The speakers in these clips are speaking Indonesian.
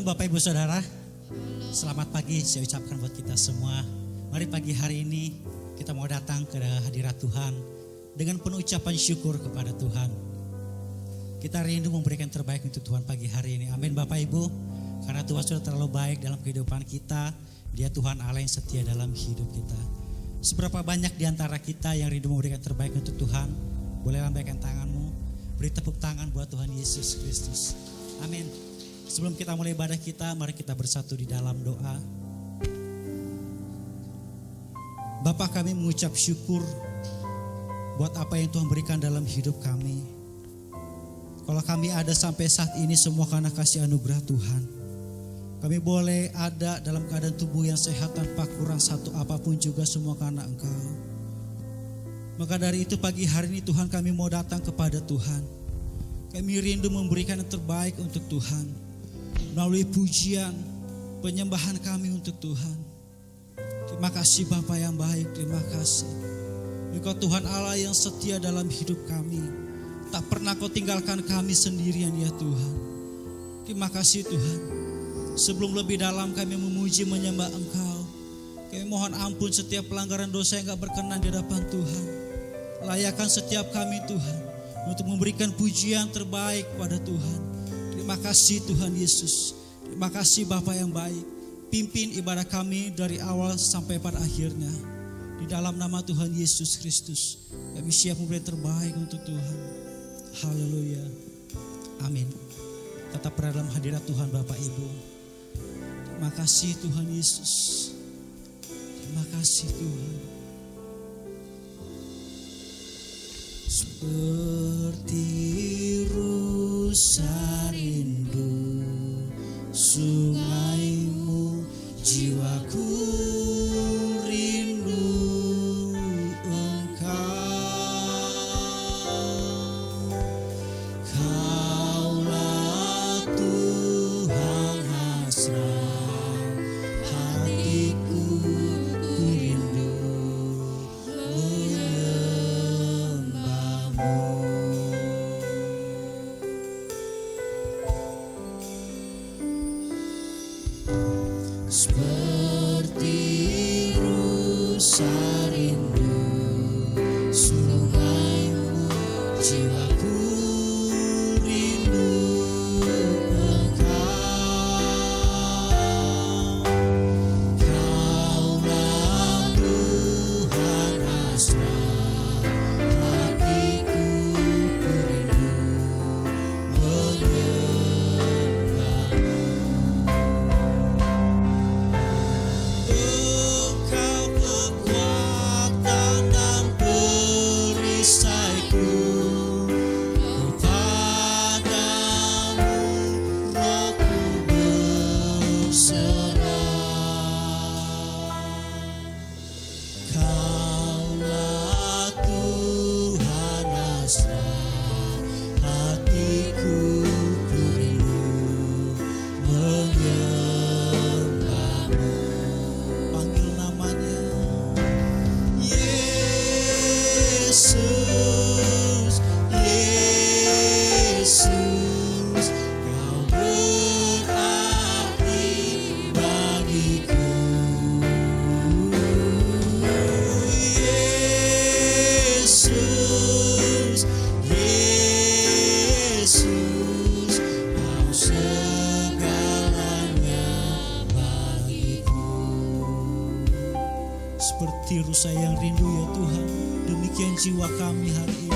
Shalom Bapak Ibu Saudara. Selamat pagi saya ucapkan buat kita semua. Mari pagi hari ini kita mau datang ke hadirat Tuhan dengan penuh ucapan syukur kepada Tuhan. Kita rindu memberikan terbaik untuk Tuhan pagi hari ini. Amin Bapak Ibu. Karena Tuhan sudah terlalu baik dalam kehidupan kita. Dia Tuhan Allah yang setia dalam hidup kita. Seberapa banyak di antara kita yang rindu memberikan terbaik untuk Tuhan? Boleh lambaikan tanganmu. Beri tepuk tangan buat Tuhan Yesus Kristus. Amin. Sebelum kita mulai ibadah kita, mari kita bersatu di dalam doa. Bapa, kami mengucap syukur buat apa yang Tuhan berikan dalam hidup kami. Kalau kami ada sampai saat ini semua karena kasih anugerah Tuhan. Kami boleh ada dalam keadaan tubuh yang sehat tanpa kurang satu apapun juga semua karena Engkau. Maka dari itu pagi hari ini Tuhan kami mau datang kepada Tuhan. Kami rindu memberikan yang terbaik untuk Tuhan. Melalui pujian, penyembahan kami untuk Tuhan. Terima kasih Bapa yang baik, terima kasih. Engkau Tuhan Allah yang setia dalam hidup kami. Tak pernah Kau tinggalkan kami sendirian ya Tuhan. Terima kasih Tuhan. Sebelum lebih dalam kami memuji menyembah Engkau. Kami mohon ampun setiap pelanggaran dosa yang gak berkenan di hadapan Tuhan. Layakan setiap kami Tuhan untuk memberikan pujian terbaik pada Tuhan. Terima kasih Tuhan Yesus. Terima kasih Bapa yang baik. Pimpin ibadah kami dari awal sampai pada akhirnya. Di dalam nama Tuhan Yesus Kristus, kami siap memberi terbaik untuk Tuhan. Haleluya. Amin. Tetap berada dalam hadirat Tuhan Bapak Ibu. Terima kasih Tuhan Yesus. Terima kasih Tuhan. Seperti rusa rindu sungaimu, jiwaku rindu Engkau. Kaulah Tuhan hasrat hatiku, ku rindu seperti rusa rindu sungaimu, jiwaku rindu Engkau. Kaulah Tuhan hasrat hatiku, ku rindu menyembahmu. Seperti rusa yang rindu ya Tuhan, demikian jiwa kami hari ini.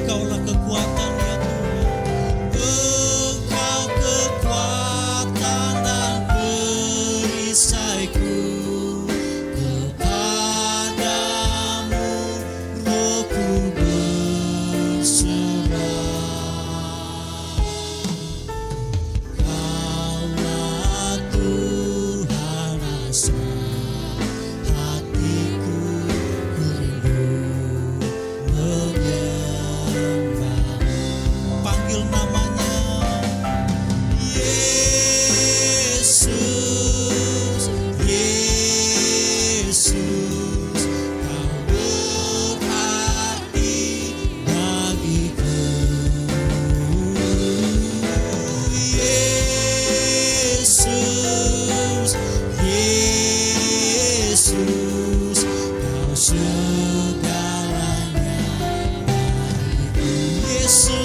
Kaulah kekuatan ya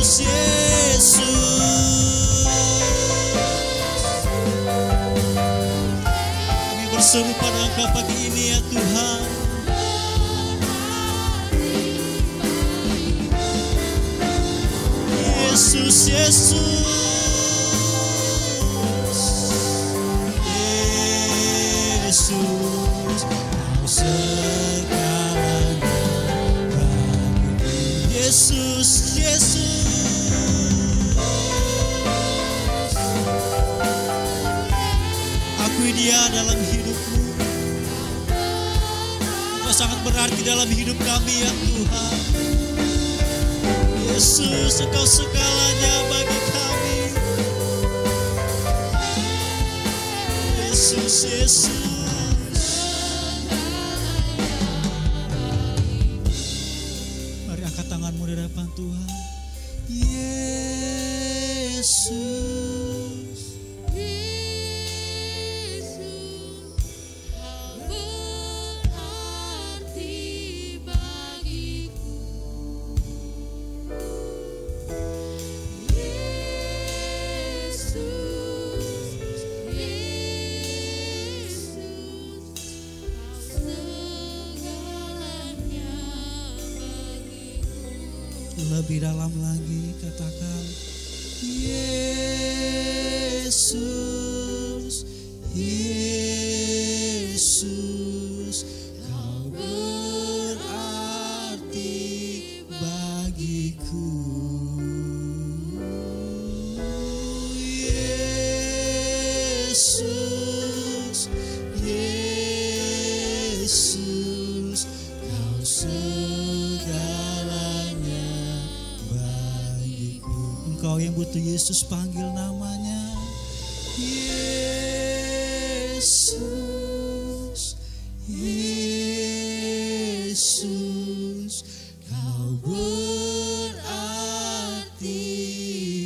Yesus, Yesus. Kami berseru pada Engkau pagi ini ya Tuhan. Yesus, Yesus. Yesus, Kau segalanya bagiku. Yesus, Yesus. Akui Dia dalam hidupmu. Engkau sangat berarti dalam hidup kami ya Tuhan. Yesus, Engkau segalanya bagi kami. Yesus, Yesus. Mari angkat tanganmu di hadapan Tuhan. Yesus, berarti bagiku. lebih dalam lagi katakan Yesus, Yesus, Kau berarti bagiku. Yesus, Yesus, Kau segalanya bagiku. Engkau yang butuh Yesus, panggil namanya. Yesus, Yesus, Kau berarti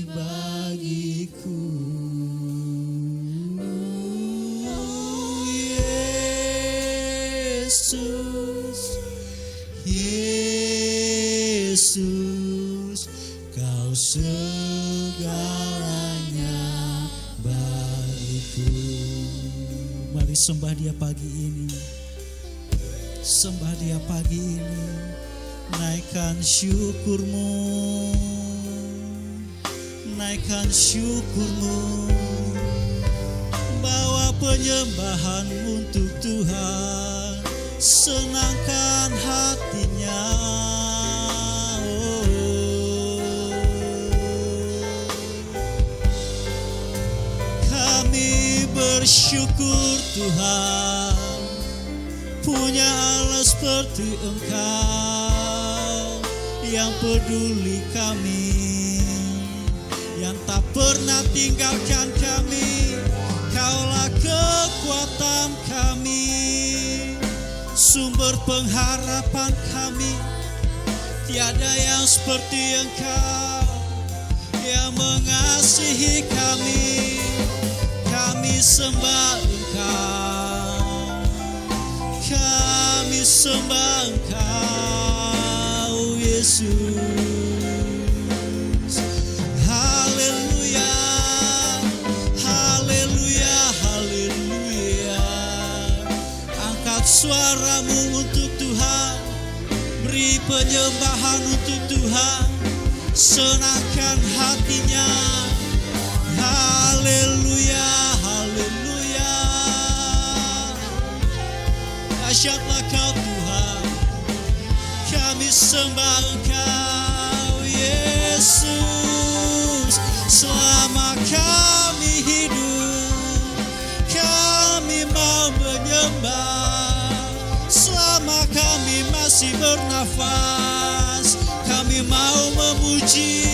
bagiku. Yesus, Yesus, Kau segalanya bagiku. Mari sembah Dia pagi ini. Sembah Dia pagi ini. Naikkan syukurmu. Naikkan syukurmu. Bawa penyembahan untuk Tuhan. Senangkan hatinya. Kami bersyukur Tuhan, punya Allah seperti Engkau, yang peduli kami, yang tak pernah tinggalkan kami. Kaulah kekuatan kami, sumber pengharapan kami. Tiada yang seperti Engkau, yang mengasihi kami. Kami sembah Engkau, kami sembah Engkau, Yesus. Haleluya, haleluya, haleluya. Angkat suaramu untuk Tuhan, beri penyembahan untuk Tuhan, senangkan hatinya. Haleluya, haleluya. Dahsyatlah Kau Tuhan, kami sembah Engkau, Yesus. Selama kami hidup, kami mau menyembah. Selama kami masih bernafas, kami mau memuji.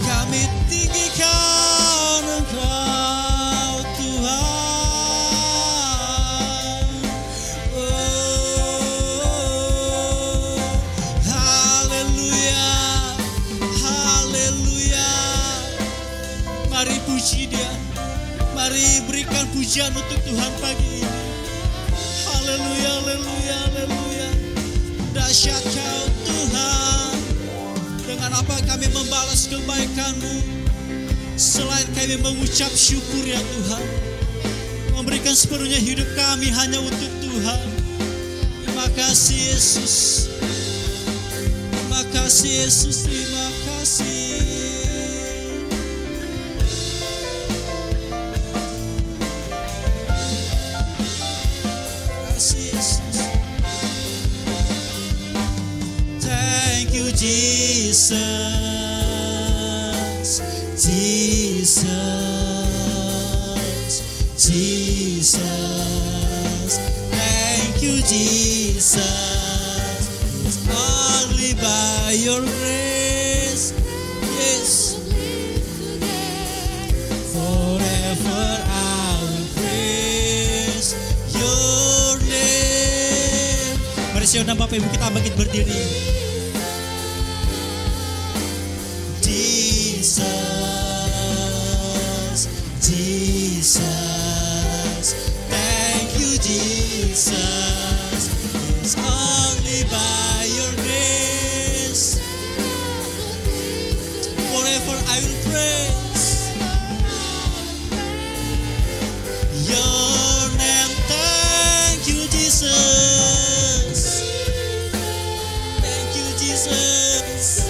Kami tinggikan Engkau Tuhan. Oh, haleluya, haleluya. Mari puji Dia, mari berikan pujian untuk Tuhan pagi ini. Haleluya, haleluya, haleluya. Dahsyat Kau Tuhan. Dengan apa kami membalas kebaikan-Mu. Selain kami mengucap syukur ya Tuhan, memberikan sepenuhnya hidup kami hanya untuk Tuhan. Terima kasih Yesus. Terima kasih Yesus. Terima kasih. Terima kasih Yesus. Thank you Jesus. Jesus, Jesus, thank you Jesus. It's only by your grace, yes. Forever I will praise your name. Mari siapa Bapak Ibu kita bangkit berdiri. Jesus, Jesus, thank you Jesus. It's only by your grace. Forever I will praise your name. Thank you Jesus. Thank you Jesus.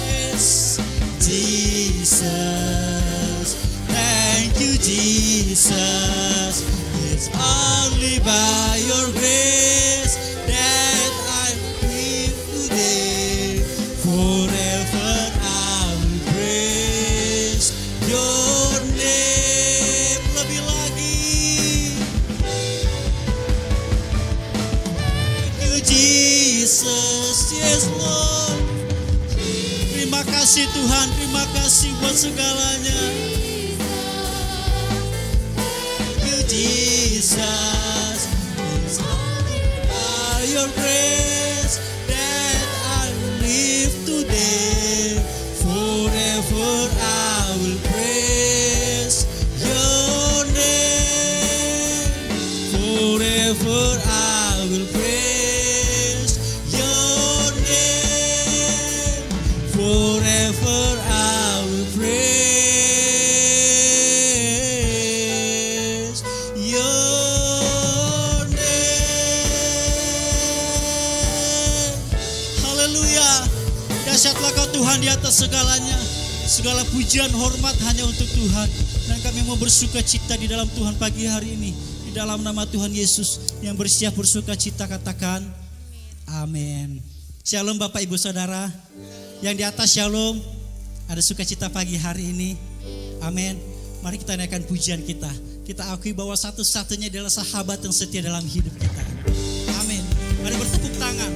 Yes, Jesus. Thank you Jesus. It's only by your grace that I live today. Forever I will praise your name. Lebih lagi. Thank you Jesus. Yes Lord. Terima kasih Tuhan. Terima kasih buat segalanya. Jesus, it's only by your grace that I live today. Forever I will praise your name. Forever I will praise your name. Forever I will praise your name. Haleluya. Dahsyatlah Kau Tuhan di atas segalanya. Segala pujian hormat hanya untuk Tuhan. Dan kami mau bersuka cita di dalam Tuhan pagi hari ini. Di dalam nama Tuhan Yesus yang bersiap bersuka cita katakan amin. Shalom Bapak Ibu Saudara. Yang di atas shalom. Ada sukacita pagi hari ini. Amin. Mari kita naikkan pujian kita. Kita akui bahwa satu-satunya adalah sahabat yang setia dalam hidup kita. Amin. Mari bertepuk tangan.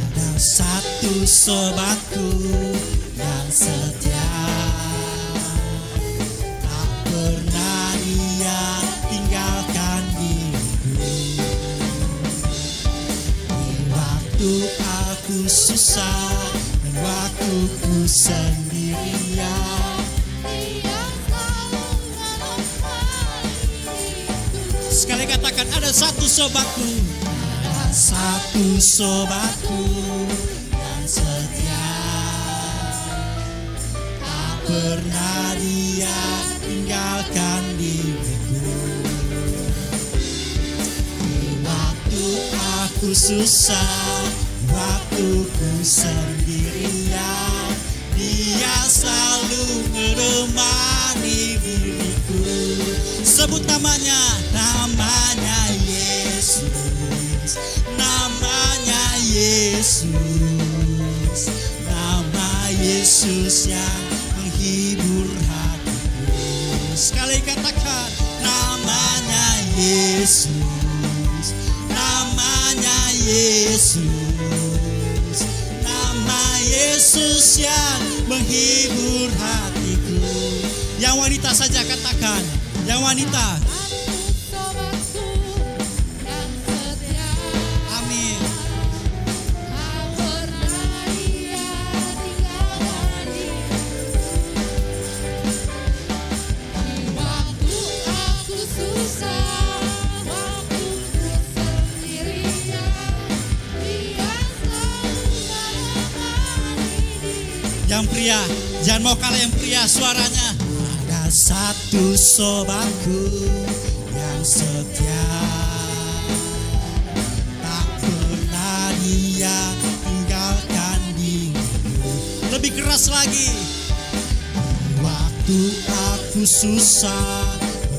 Ada satu sobatku yang setia, tak pernah dia tinggalkan diriku. Di waktu aku susah dan waktu ku sendirian, Dia selalu menemaniku. sekali katakan ada satu sobatku. Ada satu sobatku yang setia, tak pernah dia tinggalkan diriku. Di waktu aku susah, waktu ku sendirian, dia selalu menemani diriku. Sebut namanya, namanya Yesus, namanya Yesus, nama Yesus yang menghibur hatiku. Sekali katakan, namanya Yesus, namanya Yesus, nama Yesus yang menghibur hatiku. Yang wanita saja katakan, yang wanita. Satu sobatku yang setia, Amin. tak pernah dia tinggalkan diriku. Di Yang pria, jangan mau kalah yang pria suaranya. Ada satu sobatku yang setia, tak pernah dia tinggalkan diriku. Lebih keras lagi. Waktu aku susah,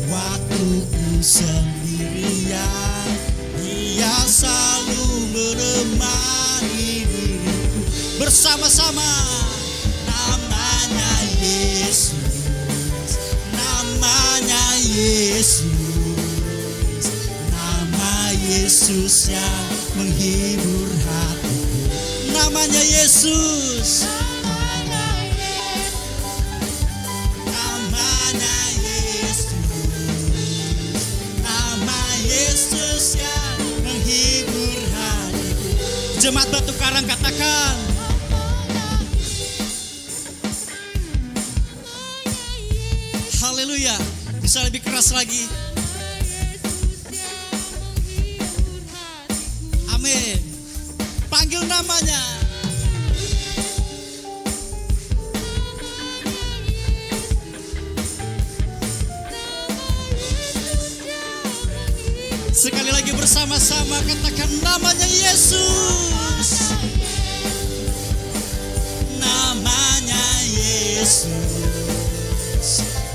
waktu ku sendirian, dia selalu menemani diriku. Bersama-sama namanya Yesus, namanya Yesus, nama Yesus yang menghibur hatiku. Namanya Yesus, namanya Yesus, nama Yesus yang menghibur hatiku. Jemaat Batu Karang katakan, haleluya. Bisa lebih keras lagi. Amin. Panggil namanya. Sekali lagi bersama-sama katakan namanya Yesus. Namanya Yesus,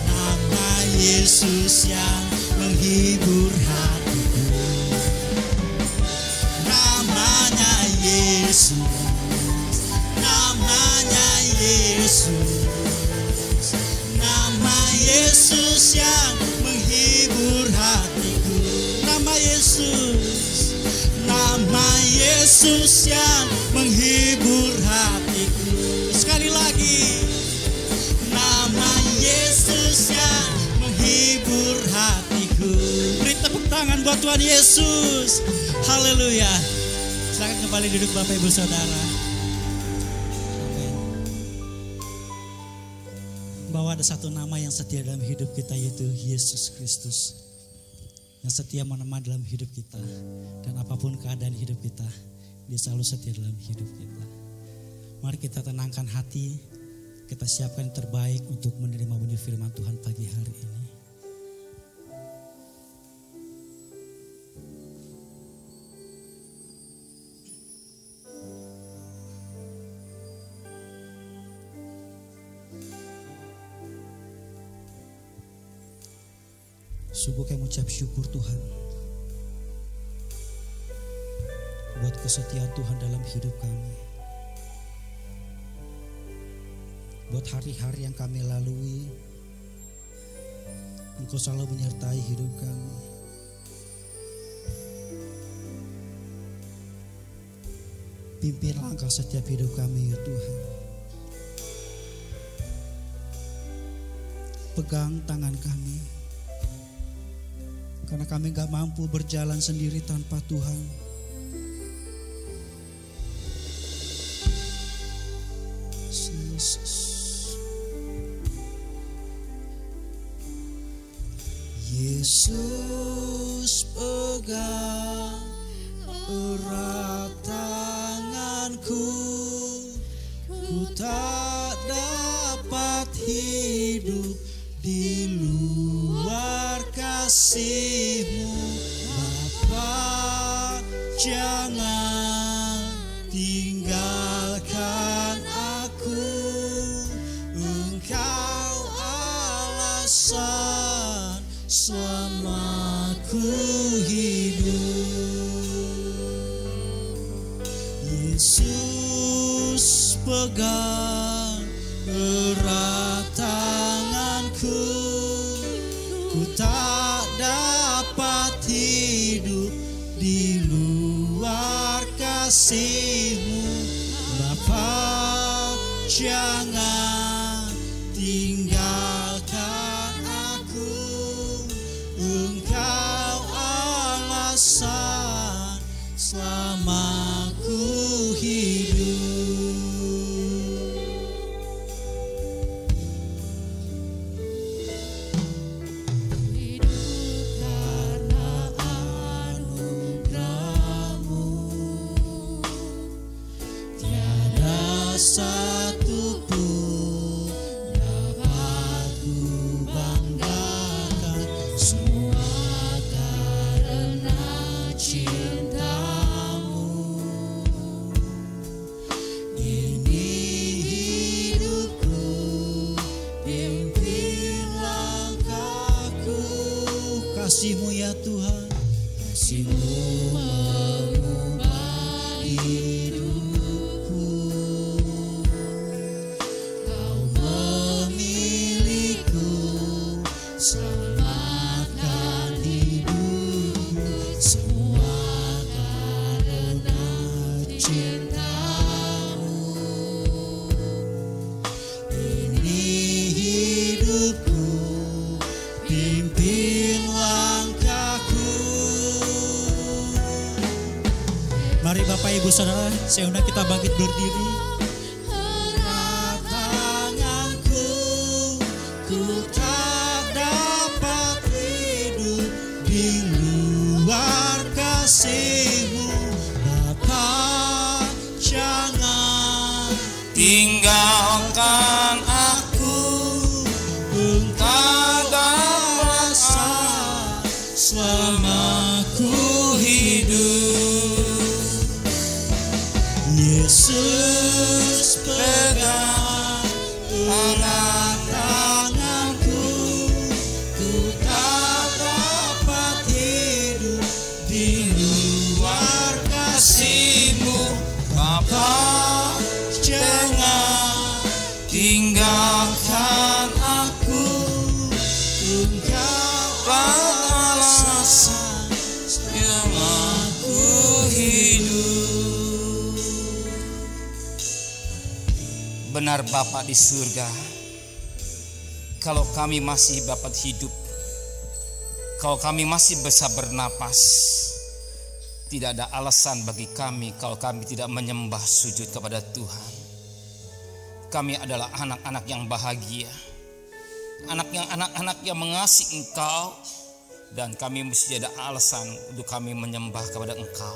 nama Yesus yang menghibur hatiku. Namanya Yesus, namanya Yesus, nama Yesus yang menghibur hatiku. Nama Yesus, nama Yesus yang menghibur hatiku. Sekali lagi, nama Yesus yang menghibur hatiku. Beri tepuk tangan buat Tuhan Yesus. Haleluya. Silakan kembali duduk Bapak Ibu Saudara. Amin. Bahwa ada satu nama yang setia dalam hidup kita, yaitu Yesus Kristus, yang setia menemani dalam hidup kita. Dan apapun keadaan hidup kita, Dia selalu setia dalam hidup kita. Mari kita tenangkan hati, kita siapkan yang terbaik untuk menerima bunyi firman Tuhan pagi hari ini. Sungguh kami mengucap syukur Tuhan buat kesetiaan Tuhan dalam hidup kami, buat hari-hari yang kami lalui. Engkau selalu menyertai hidup kami. Pimpin langkah setiap hidup kami ya Tuhan. Pegang tangan kami, karena kami gak mampu berjalan sendiri tanpa Tuhan. Yesus pegang erat tanganku, ku tak dapat hidup di luar kasih-Mu. Bapa, jangan tinggalkan aku, Engkau alasan selama ku hidup. Yesus pegang erat tanganku, ku tak dapat hidup di luar kasih-Mu. Bapa, jangan tinggalkan aku, Engkau alasan selama ku hidup. Hidup karena anugerah-Mu, Tiada satu pun Ibu saudara, saya undang kita bangkit berdiri. erat Tanganku, ku tak dapat hidup di luar kasih-Mu. Bapa, jangan tinggalkan aku, tak dapat rasa selama ku hidup. Yesus pegang erat tanganku, ku tak dapat hidup di luar kasih-Mu. Bapa, jangan tinggalkan aku, Engkau alasan yang aku hidup. Benar Bapa di surga, kalau kami masih dapat hidup, kalau kami masih bisa bernapas, tidak ada alasan bagi kami kalau kami tidak menyembah sujud kepada Tuhan. Kami adalah anak-anak yang bahagia, anak-anak yang mengasihi Engkau, dan kami mesti ada alasan untuk kami menyembah kepada Engkau.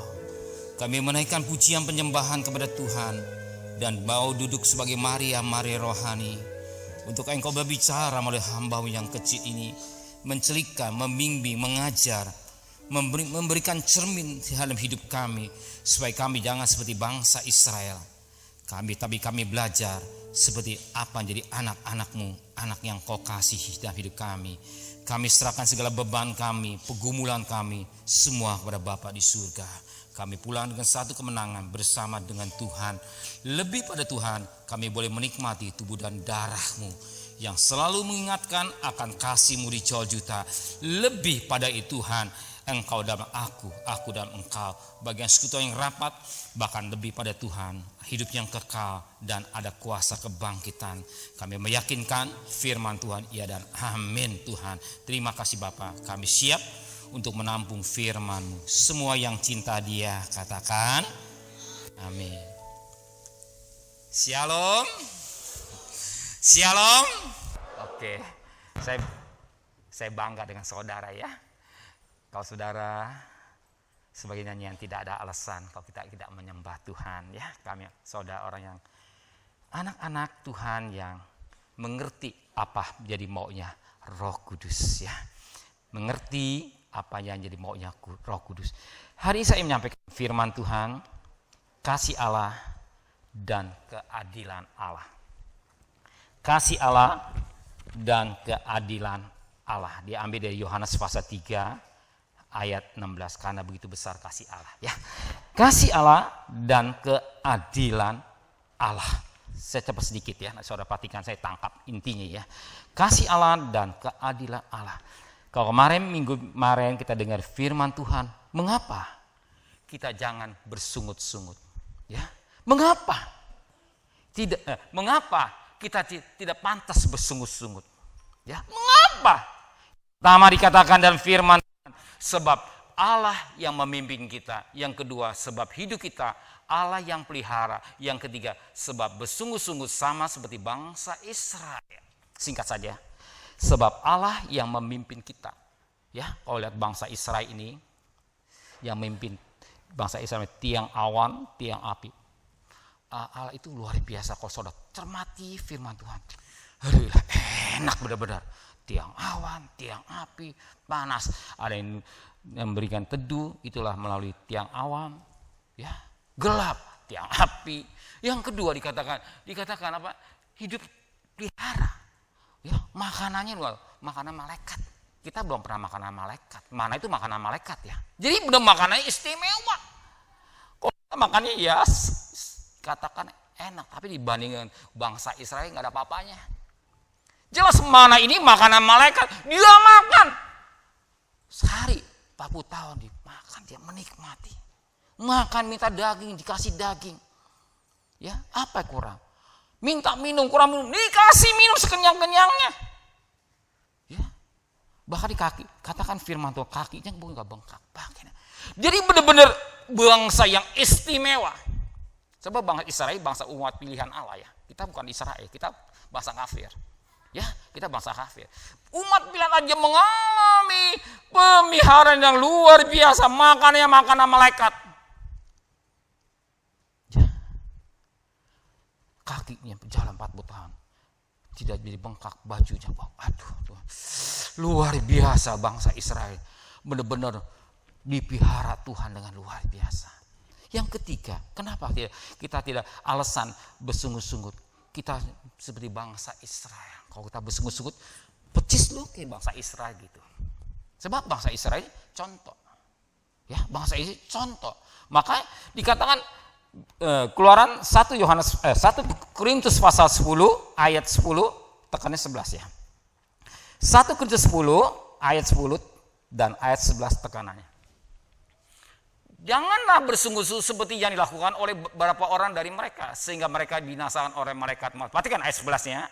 Kami menaikkan pujian penyembahan kepada Tuhan dan mau duduk sebagai Maria rohani untuk Engkau berbicara melalui hamba-Mu yang kecil ini, mencelikkan, membimbing, mengajar, memberikan cermin di dalam hidup kami, supaya kami jangan seperti bangsa Israel. Tapi kami belajar seperti apa menjadi anak-anak-Mu, anak yang Kau kasihi dalam hidup kami. Kami serahkan segala beban kami, pergumulan kami, semua kepada Bapa di surga. Kami pulang dengan satu kemenangan bersama dengan Tuhan. Lebih pada Tuhan, kami boleh menikmati tubuh dan darah-Mu yang selalu mengingatkan akan kasih-Mu di jual juta. Lebih pada itu Tuhan, Engkau dalam aku dalam Engkau, bagian sekutu yang rapat, bahkan lebih pada Tuhan, hidup yang kekal dan ada kuasa kebangkitan. Kami meyakinkan firman Tuhan, iya dan amin Tuhan. Terima kasih Bapa, kami siap untuk menampung firman-Mu. Semua yang cinta Dia katakan amin. Shalom. Shalom. Oke, saya bangga dengan saudara ya. Kalau saudara sebagai nyanyian tidak ada alasan kalau kita tidak menyembah Tuhan ya. Kami saudara orang yang anak-anak Tuhan yang mengerti apa jadi maunya Roh Kudus ya. Mengerti apa yang jadi maunya Roh Kudus. Hari ini saya menyampaikan firman Tuhan, kasih Allah dan keadilan Allah. Kasih Allah dan keadilan Allah diambil dari Yohanes pasal 3 ayat 16, karena begitu besar kasih Allah ya. Kasih Allah dan keadilan Allah. Saya cepat sedikit ya, saudara perhatikan, saya tangkap intinya ya. Kasih Allah dan keadilan Allah. Kalau minggu kemarin kita dengar firman Tuhan, mengapa kita jangan bersungut-sungut ya? Mengapa kita tidak pantas bersungut-sungut ya? Mengapa? Pertama dikatakan dalam firman, sebab Allah yang memimpin kita. Yang kedua, sebab hidup kita Allah yang pelihara. Yang ketiga, sebab bersungguh-sungguh sama seperti bangsa Israel. Singkat saja, sebab Allah yang memimpin kita. Ya, kalau lihat bangsa Israel ini, yang memimpin bangsa Israel, tiang awan, tiang api. Allah itu luar biasa. Kalau saudara cermati firman Tuhan, aduh, enak benar-benar. Tiang awan, tiang api, panas. Ada yang memberikan teduh, itulah melalui tiang awan. Ya, gelap, tiang api. Yang kedua dikatakan apa? Hidup pelihara. Ya, makanannya makanan malaikat. Kita belum pernah makanan malaikat. Mana itu makanan malaikat ya? Jadi belum makanannya istimewa. Kok makannya ya katakan enak, tapi dibandingkan bangsa Israel nggak ada apa-apanya. Jelas mana ini makanan malaikat, dia makan. Sehari 40 tahun dimakan, dia menikmati. Makan minta daging, dikasih daging. Ya, apa kurang? Minta minum, kurang minum, dikasih minum sekenyang-kenyangnya. Ya. Bahkan di kaki, katakan firman Tuhan, kakinya bukan enggak bengkak. Jadi benar-benar bangsa yang istimewa. Sebab bangsa Israel bangsa umat pilihan Allah ya. Kita bukan Israel, kita bangsa kafir. Ya, kita bangsa kafir. Umat pilihan aja mengalami pemeliharaan yang luar biasa, makannya makanan malaikat. Ya. Kakinya berjalan 40 tahun. Tidak jadi bengkak bajunya. Aduh, Tuhan. Luar biasa bangsa Israel. Benar-benar dipelihara Tuhan dengan luar biasa. Yang ketiga, kenapa kita tidak alasan bersungut-sungut? Kita seperti bangsa Israel. Kalau kita bersungut-sungut, pecis lu kayak bangsa Israel gitu. Sebab bangsa Israel contoh. Ya, bangsa Israel contoh. Maka dikatakan Keluaran 1 Korintus pasal 10 ayat 10 tekannya 11 ya. 1 Korintus 10 ayat 10 dan ayat 11 tekanannya. Janganlah bersungguh-sungguh seperti yang dilakukan oleh beberapa orang dari mereka sehingga mereka binasakan oleh malaikat maut. Perhatikan ayat 11-nya.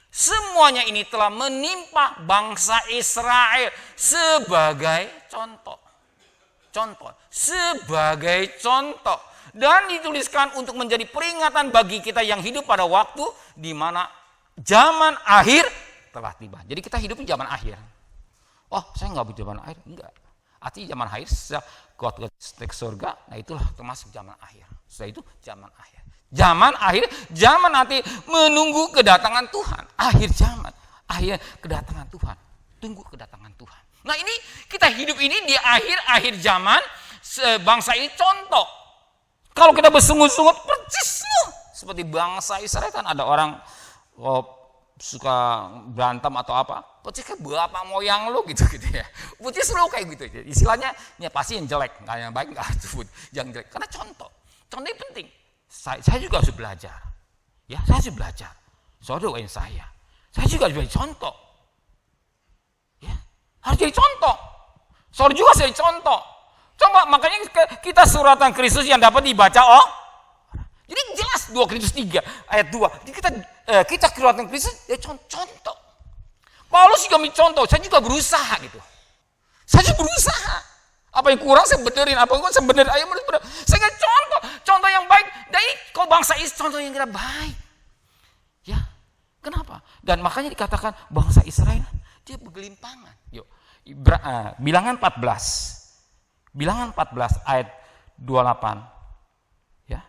Semuanya ini telah menimpa bangsa Israel sebagai contoh. Sebagai contoh. Dan dituliskan untuk menjadi peringatan bagi kita yang hidup pada waktu di mana zaman akhir telah tiba. Jadi kita hidup di zaman akhir. Oh, saya nggak di zaman akhir, enggak. Artinya zaman akhir sejak kuat surga, nah itulah termasuk zaman akhir. Setelah itu zaman akhir. Zaman akhir, zaman nanti menunggu kedatangan Tuhan. Akhir zaman, akhir kedatangan Tuhan. Tunggu kedatangan Tuhan. Nah ini kita hidup ini di akhir zaman, bangsa ini contoh. Kalau kita bersungut-sungut percis seperti bangsa Israel kan ada orang suka berantem atau apa, percis kayak bapak moyang lu gitu ya. Percis lu kayak gitu. Istilahnya ya pasti yang jelek, nggak yang baik nggak disebut yang jelek. Karena contoh ini penting. Saya juga harus belajar. Ya, saya harus belajar. Saudara doain saya. Saya juga harus jadi contoh. Ya, harus jadi contoh. Saudara juga harus jadi contoh. Coba makanya kita suratan Kristus yang dapat dibaca jadi jelas 2 Korintus 3 ayat 2. Jadi kita suratan Kristus ya contoh. Paulus juga mencontoh, saya juga berusaha gitu. Saya juga berusaha. Apa yang kurang saya benerin, apa yang kurang saya benerin. Ayo bener. Saya contoh yang baik. Dari kalau bangsa Israel contoh yang kira baik. Ya, kenapa? Dan makanya dikatakan bangsa Israel dia bergelimpangan. Yuk, Bilangan 14. Bilangan 14 ayat 28. Ya.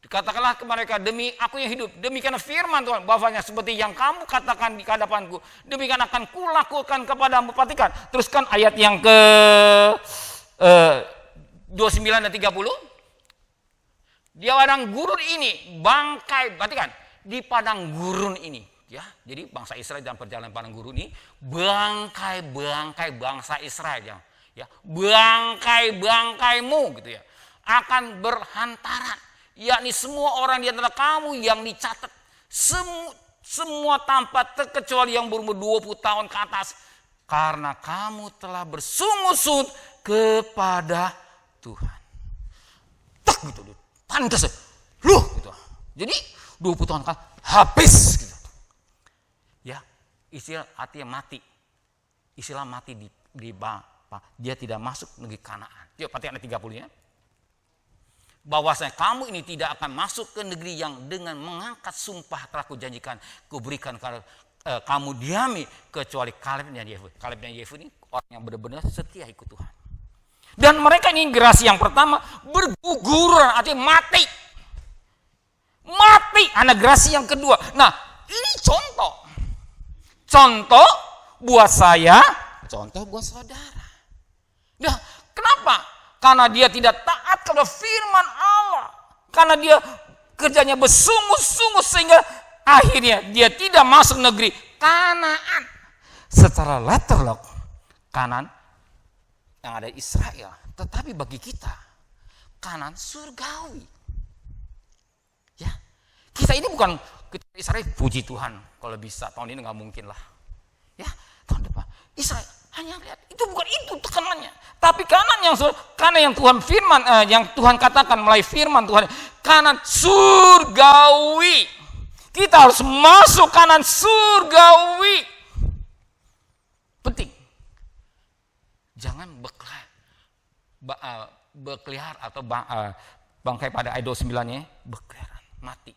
Dikatakanlah kepada mereka, demi aku yang hidup, demikian firman Tuhan, bahwasanya seperti yang kamu katakan di hadapanku, demikian akan kulakukan kepadamu. Perhatikan, teruskan ayat yang ke 29 dan 30. Di padang gurun ini, bangkai, perhatikan, di padang gurun ini. Ya, jadi bangsa Israel dalam perjalanan padang gurun ini bangkai bangsa Israel ya, bangkaimu gitu ya akan berhantaran, yakni semua orang di antara kamu yang dicatat semua tanpa terkecuali yang berumur 20 tahun ke atas, karena kamu telah bersungut-sungut kepada Tuhan. Tak gitu, pantas loh gitu. Jadi 20 tahun kan habis gitu. Ya, istilah artinya mati. Istilah mati di dia tidak masuk negeri Kanaan. Yuk perhatikan ayat 30-nya. Bahwasanya kamu ini tidak akan masuk ke negeri yang dengan mengangkat sumpah telah kujanjikan kuberikan kamu diami, kecuali Kaleb dan Yefune. Kaleb dan Yefune ini orang yang benar-benar setia ikut Tuhan. Dan mereka ini generasi yang pertama berguguran, artinya mati. Mati, anak generasi yang kedua. Nah, ini contoh buat saya, contoh buat saudara. Nah, kenapa? Karena dia tidak taat kepada firman Allah. Karena dia kerjanya bersungguh-sungguh sehingga akhirnya dia tidak masuk negeri Kanaan. Secara letterlock, Kanaan yang ada Israel. Tetapi bagi kita, Kanaan surgawi. Ya, kita ini bukan Israel, puji Tuhan kalau bisa tahun ini nggak mungkin lah. Ya, tahun depan Israel hanya lihat itu bukan itu tekanannya, tapi Kanaan yang Tuhan firman, yang Tuhan katakan melalui firman Tuhan, Kanaan surgawi. Kita harus masuk kanan surgawi. Penting. Jangan berkeliar atau bangkai pada ayat 29-nya, berkeliaran, mati.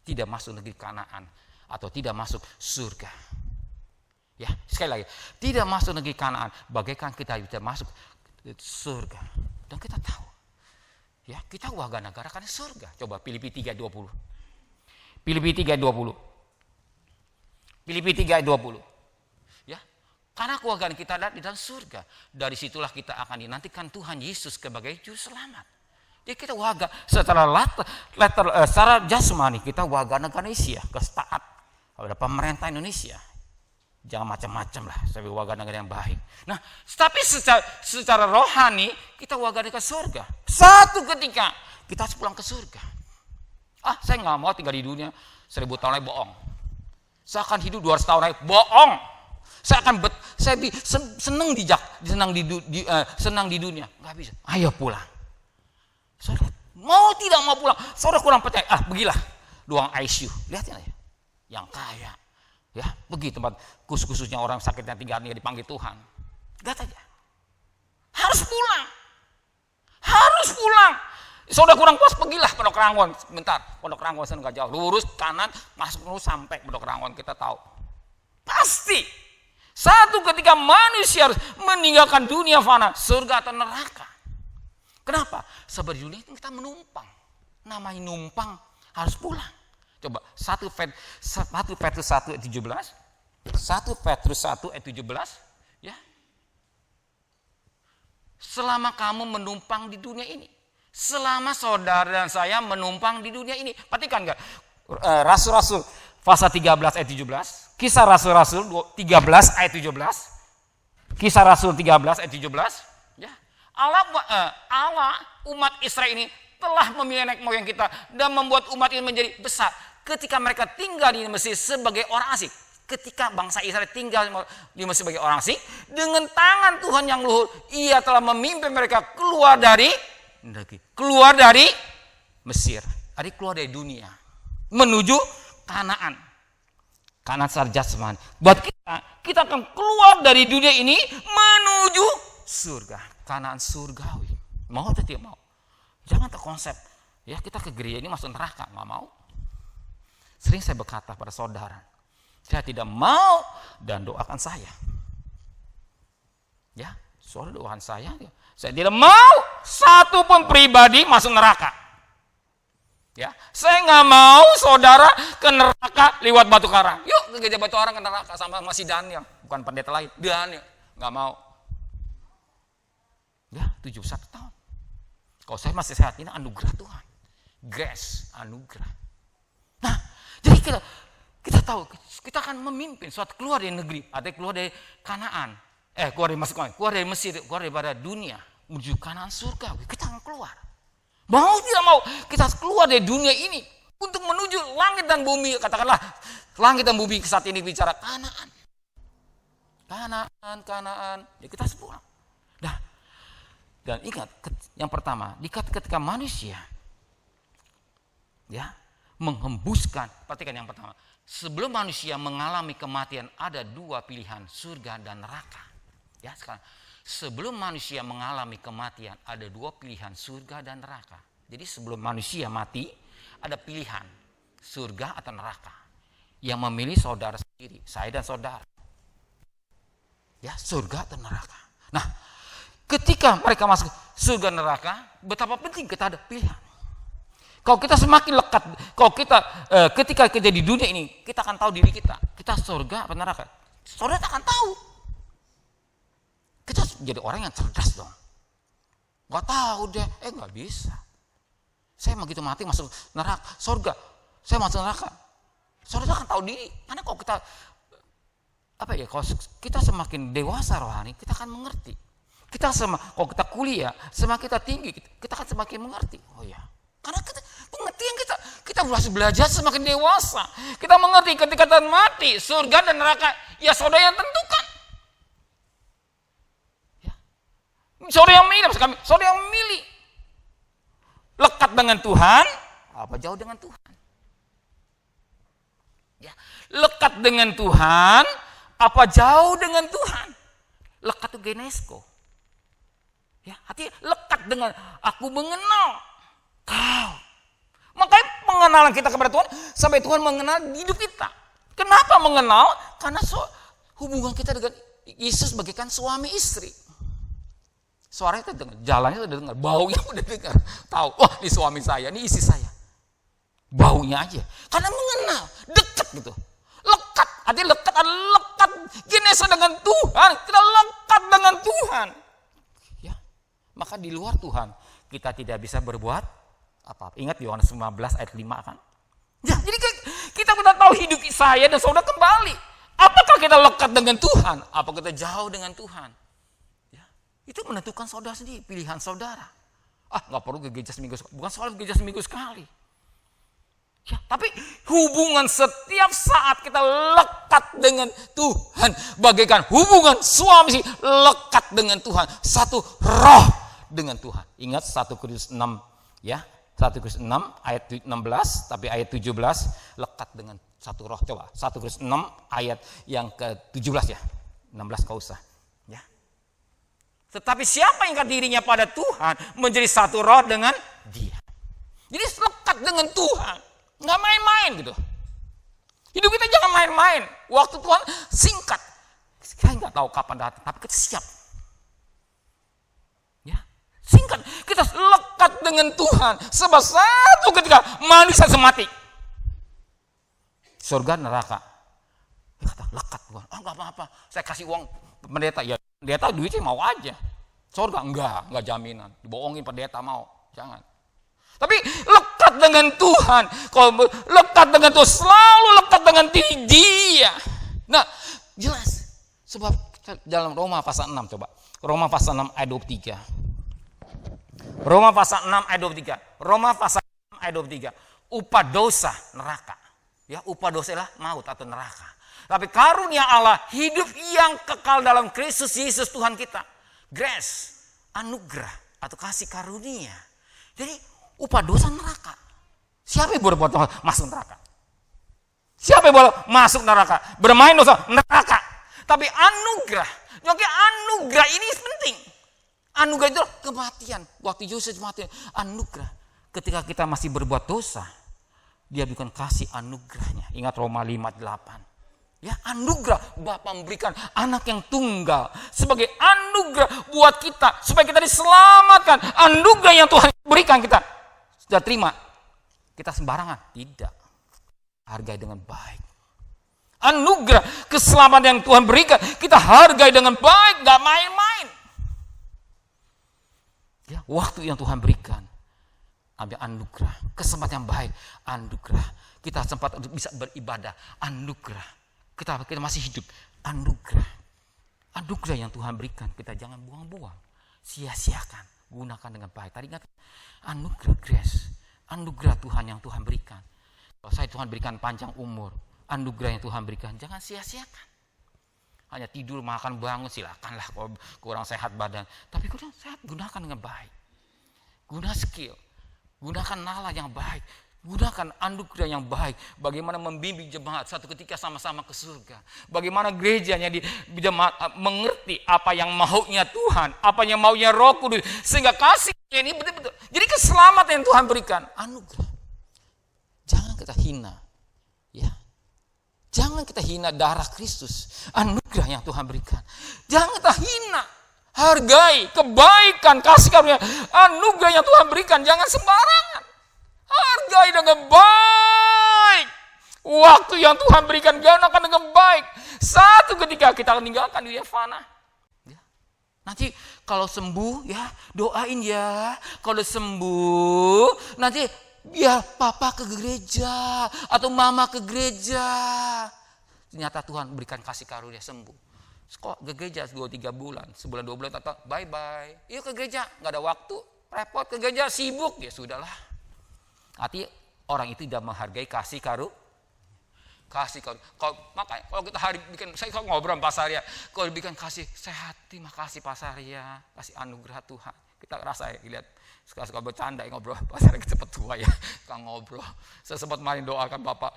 Tidak masuk negeri Kanaan atau tidak masuk surga. Ya, sekali lagi, tidak masuk negeri Kanaan, bagaikan kita bisa masuk surga. Dan kita tahu, ya, kita warga negara kan surga. Coba Filipi 3:20. Filipi 3:20. Filipi 3:20. Ya, karena keluarga kita ada di dalam surga. Dari situlah kita akan dinantikan Tuhan Yesus sebagai juru selamat. Jadi kita warga secara secara jasmani kita warga negara Indonesia, taat kepada pemerintah Indonesia. Jangan macam-macam lah, sebagai warga negara yang baik. Nah, tapi secara rohani kita warga negara surga. Satu ketika kita harus pulang ke surga. Saya nggak mau tinggal di dunia 1000 tahun lagi, bohong. Saya akan hidup 200 tahun lagi, bohong. Saya senang di dunia, nggak bisa. Ayo pulang. Saudara mau tidak mau pulang, saudara kurang percaya. Begilah ruang ICU, lihatin aja, yang kaya. Ya, begitu tempat khususnya orang sakit yang tinggalnya dipanggil Tuhan. Lihat aja. Harus pulang. Harus pulang. Saudara kurang puas, pergilah Pondok Ranggon. Sebentar, Pondok Ranggon sana enggak jauh. Lurus kanan, masuk lurus sampai Pondok Ranggon, kita tahu. Pasti. Satu ketika manusia harus meninggalkan dunia fana, surga atau neraka. Kenapa? Sebab di dunia itu kita menumpang. Namanya numpang harus pulang. Coba 1 Petrus 1 ayat 17. 1 Petrus 1 ayat 17. Ya. Selama kamu menumpang di dunia ini. Selama saudara dan saya menumpang di dunia ini. Perhatikan enggak? Rasul-rasul pasal 13 ayat 17. Kisah Rasul-rasul 13 ayat 17. Kisah Rasul 13 ayat 17. Ya. Allah umat Israel ini telah memilih nenek moyang kita dan membuat umat ini menjadi besar. Ketika mereka tinggal di Mesir sebagai orang asing, ketika bangsa Israel tinggal di Mesir sebagai orang asing, dengan tangan Tuhan yang luhur, Ia telah memimpin mereka keluar dari Mesir, keluar dari dunia, menuju Kanaan. Kanaan secara jasmani. Buat kita akan keluar dari dunia ini menuju surga, Kanaan surgawi. Mau atau tidak mau? Jangan terkonsep, ya kita ke gereja ini masuk neraka, nggak mau. Sering saya berkata pada saudara, saya tidak mau dan doakan saya. Ya, saudara doakan saya tidak mau satu pun pribadi masuk neraka. Ya, saya nggak mau saudara ke neraka lewat Batu Karang. Yuk ke gereja Batu Karang ke neraka sama masih Daniel, bukan pendeta lain, Daniel, nggak mau. Ya, 71 tahun. Kalau saya masih sehat, ini anugerah Tuhan. Grace, anugerah. Nah, jadi kita tahu, kita akan memimpin suatu keluar dari negeri, atau keluar dari Kanaan. Keluar dari Mesir, keluar daripada dunia, menuju Kanaan surga. Kita akan keluar. Mau tidak mau, kita harus keluar dari dunia ini untuk menuju langit dan bumi. Katakanlah, langit dan bumi saat ini bicara Kanaan. Kanaan. Ya, kita harus pulang. Nah, dan ingat, yang pertama, ketika manusia ya menghembuskan, perhatikan yang pertama, sebelum manusia mengalami kematian ada dua pilihan, surga dan neraka. Ya, sekarang sebelum manusia mengalami kematian ada dua pilihan, surga dan neraka. Jadi sebelum manusia mati ada pilihan, surga atau neraka. Yang memilih saudara sendiri, saya dan saudara. Ya, surga atau neraka. Nah, ketika mereka masuk surga neraka, betapa penting kita ada pilihan. Kalau kita semakin lekat, ketika kita di dunia ini, kita akan tahu diri kita surga atau neraka. Saudara akan tahu. Kita jadi orang yang cerdas dong. Gak tahu deh, gak bisa. Saya begitu mati masuk neraka, surga. Saya masuk neraka. Saudara akan tahu diri. Karena kalau kita semakin dewasa rohani, kita akan mengerti. Kalau kita kuliah, semakin kita tinggi, kita akan semakin mengerti. Oh ya, karena pengertian kita harus belajar semakin dewasa. Kita mengerti ketika kita mati, surga dan neraka, ya saudara yang tentukan. Ya. Saudara yang milih, saudara yang milih. Lekat dengan Tuhan, apa jauh dengan Tuhan. Ya, lekat dengan Tuhan, apa jauh dengan Tuhan? Lekat itu genesko. Ya, artinya lekat dengan aku mengenal kau. Makanya pengenalan kita kepada Tuhan sampai Tuhan mengenal hidup kita. Kenapa mengenal? Karena hubungan kita dengan Yesus bagaikan suami istri. Suaranya kita dengar, jalannya udah dengar, baunya udah dengar. Tahu, wah ini suami saya, ini istri saya. Baunya aja. Karena mengenal, dekat gitu. Lekat, artinya lekat genesa dengan Tuhan. Kita lekat dengan Tuhan. Ya, maka di luar Tuhan kita tidak bisa berbuat apa-apa. Ingat Yohanes 15 ayat 5 kan? Ya, jadi kita sudah tahu hidup saya dan saudara kembali. Apakah kita lekat dengan Tuhan? Apa kita jauh dengan Tuhan? Ya, itu menentukan saudara sendiri, pilihan saudara. Nggak perlu ke gereja seminggu sekali. Bukan soal gereja seminggu sekali. Ya, tapi hubungan setiap saat kita lekat dengan Tuhan. Bagaikan hubungan suami istri lekat dengan Tuhan. Satu roh dengan Tuhan. Ingat 1 Korintus 6 ya. 1 Korintus 6 ayat 16 tapi ayat 17 lekat dengan satu roh. Coba 1 Korintus 6 ayat yang ke-17 ya. 16 kau usah ya. Tetapi siapa yang dirinya pada Tuhan menjadi satu roh dengan Dia. Jadi lekat dengan Tuhan. Nggak main-main gitu. Hidup kita jangan main-main. Waktu Tuhan singkat. Kita nggak tahu kapan datang, tapi kita siap. Ya, singkat. Kita lekat dengan Tuhan. Sebab satu ketika manusia mati. Surga neraka. Dia kata lekat Tuhan. Nggak apa-apa. Saya kasih uang pendeta. Ya pendeta duitnya mau aja. Surga enggak jaminan. Dibohongin pendeta mau. Jangan. Tapi lekat dengan Tuhan. Kalau lekat dengan Tuhan, selalu lekat dengan Dia. Nah, jelas. Sebab dalam Roma pasal 6 coba. Roma pasal 6 ayat 23. Roma pasal 6 ayat 23. Roma pasal 6 ayat 23. Upah dosa neraka. Ya, upah dosa adalah maut atau neraka. Tapi karunia Allah hidup yang kekal dalam Kristus Yesus Tuhan kita. Grace, anugerah atau kasih karunia. Jadi upah dosa neraka. Siapa yang boleh masuk neraka? Siapa yang boleh masuk neraka? Bermain dosa neraka. Tapi anugerah. Jadi anugerah ini penting. Anugerah itu kematian. Waktu Yesus mati, anugerah. Ketika kita masih berbuat dosa, Dia berikan kasih anugerahnya. Ingat Roma 5:8. Ya, anugerah Bapa memberikan anak yang tunggal sebagai anugerah buat kita supaya kita diselamatkan. Anugerah yang Tuhan berikan kita sudah terima. Kita sembarangan? Tidak. Hargai dengan baik. Anugerah keselamatan yang Tuhan berikan kita hargai dengan baik, gak main-main. Ya, waktu yang Tuhan berikan, ambil anugerah, kesempatan yang baik, anugerah. Kita sempat untuk bisa beribadah, anugerah. Kita masih hidup, anugerah. Anugerah yang Tuhan berikan, kita jangan buang-buang. Sia-siakan, gunakan dengan baik. Tadi ingat, anugerah grace, anugerah Tuhan yang Tuhan berikan. Kalau saya Tuhan berikan panjang umur, anugerah yang Tuhan berikan, jangan sia-siakan. Hanya tidur, makan, bangun, silakanlah kalau kurang sehat badan. Tapi kurang sehat, gunakan dengan baik. Guna skill, gunakan nalar yang baik. Gunakan anugerah yang baik. Bagaimana membimbing jemaat satu ketika sama-sama ke surga. Bagaimana gerejanya di jemaat mengerti apa yang maunya Tuhan. Apa yang maunya Roh Kudus. Sehingga kasihnya ini betul-betul. Jadi keselamatan yang Tuhan berikan. Anugerah. Jangan kita hina. Ya. Jangan kita hina darah Kristus. Anugerah yang Tuhan berikan. Jangan kita hina. Hargai kebaikan, kasih karunia. Anugerah yang Tuhan berikan. Jangan sembarangan. Hargai dengan baik. Waktu yang Tuhan berikan gunakan dengan baik. Satu ketika kita meninggalkan dunia fana. Ya. Nanti kalau sembuh ya doain ya. Kalau sembuh nanti biar papa ke gereja atau mama ke gereja. Ternyata Tuhan berikan kasih karunia sembuh. Kok ke gereja 2-3 bulan, sebulan 2 bulan atau bye bye. Yuk ke gereja, nggak ada waktu, repot ke gereja, sibuk ya sudahlah. Artinya orang itu tidak menghargai kasih karunia. Makanya kalau kita bikin, saya kalau ngobrol Pak Sarya, kalau dibikin kasih sehat, terima kasih Pak Sarya, kasih anugerah Tuhan. Kita rasa lihat suka-suka bercanda ngobrol, pasar cepet tua ya, Kang ngobrol. Saya sempat main doakan Bapak,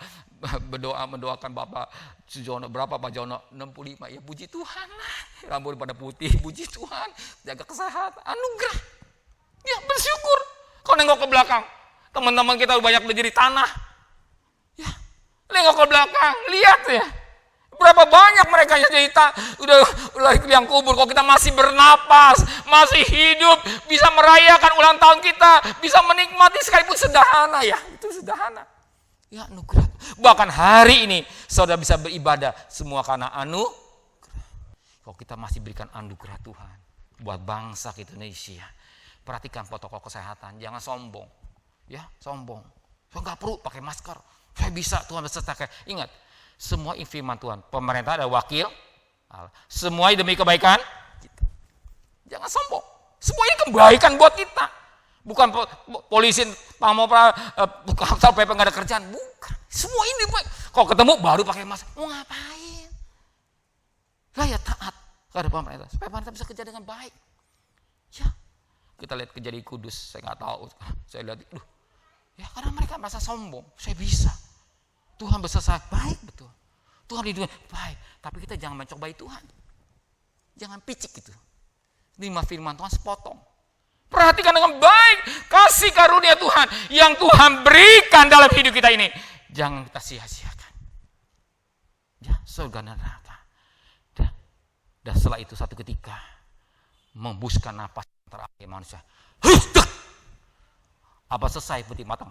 mendoakan Bapak Sujono, berapa Pak Jono? 65, ya puji Tuhan lah. Rambut pada putih, puji Tuhan, jaga kesehatan, anugerah. Ya bersyukur. Kau nengok ke belakang, teman-teman kita banyak menjadi tanah. Ya, nengok ke belakang, lihat ya. Berapa banyak mereka yang jadi udah yang kubur. Kok kita masih bernapas, masih hidup, bisa merayakan ulang tahun kita, bisa menikmati sekalipun sederhana ya. Itu sederhana. Ya anugerah. Bahkan hari ini saudara bisa beribadah semua karena anugerah. Kok kita masih berikan anugerah Tuhan buat bangsa Indonesia. Perhatikan protokol kesehatan, jangan sombong. Ya, sombong. Saya nggak perlu pakai masker. Saya bisa, Tuhan bersertakan. Ingat, semua firman Tuhan, pemerintah ada wakil Allah. Semua demi kebaikan kita. Jangan sombong. Semua ini kebaikan buat kita. Bukan polisi, bukan sampai nggak ada kerjaan. Bukan. Semua ini kalau ketemu baru pakai masker. Mau ngapain? Lah ya taat kepada pemerintah. Supaya pemerintah bisa kerja dengan baik. Ya. Kita lihat kejadian Kudus. Saya nggak tahu. Saya lihat, ya karena mereka merasa sombong. Saya bisa. Tuhan berserta baik betul. Tuhan di dunia baik. Tapi kita jangan mencobai Tuhan. Jangan picik gitu. 5 firman Tuhan sepotong. Perhatikan dengan baik kasih karunia Tuhan yang Tuhan berikan dalam hidup kita ini. Jangan kita sia-siakan. Ya, surga neraka. Dan setelah itu satu ketika membuskan napas terakhir manusia. Apa selesai putih matang?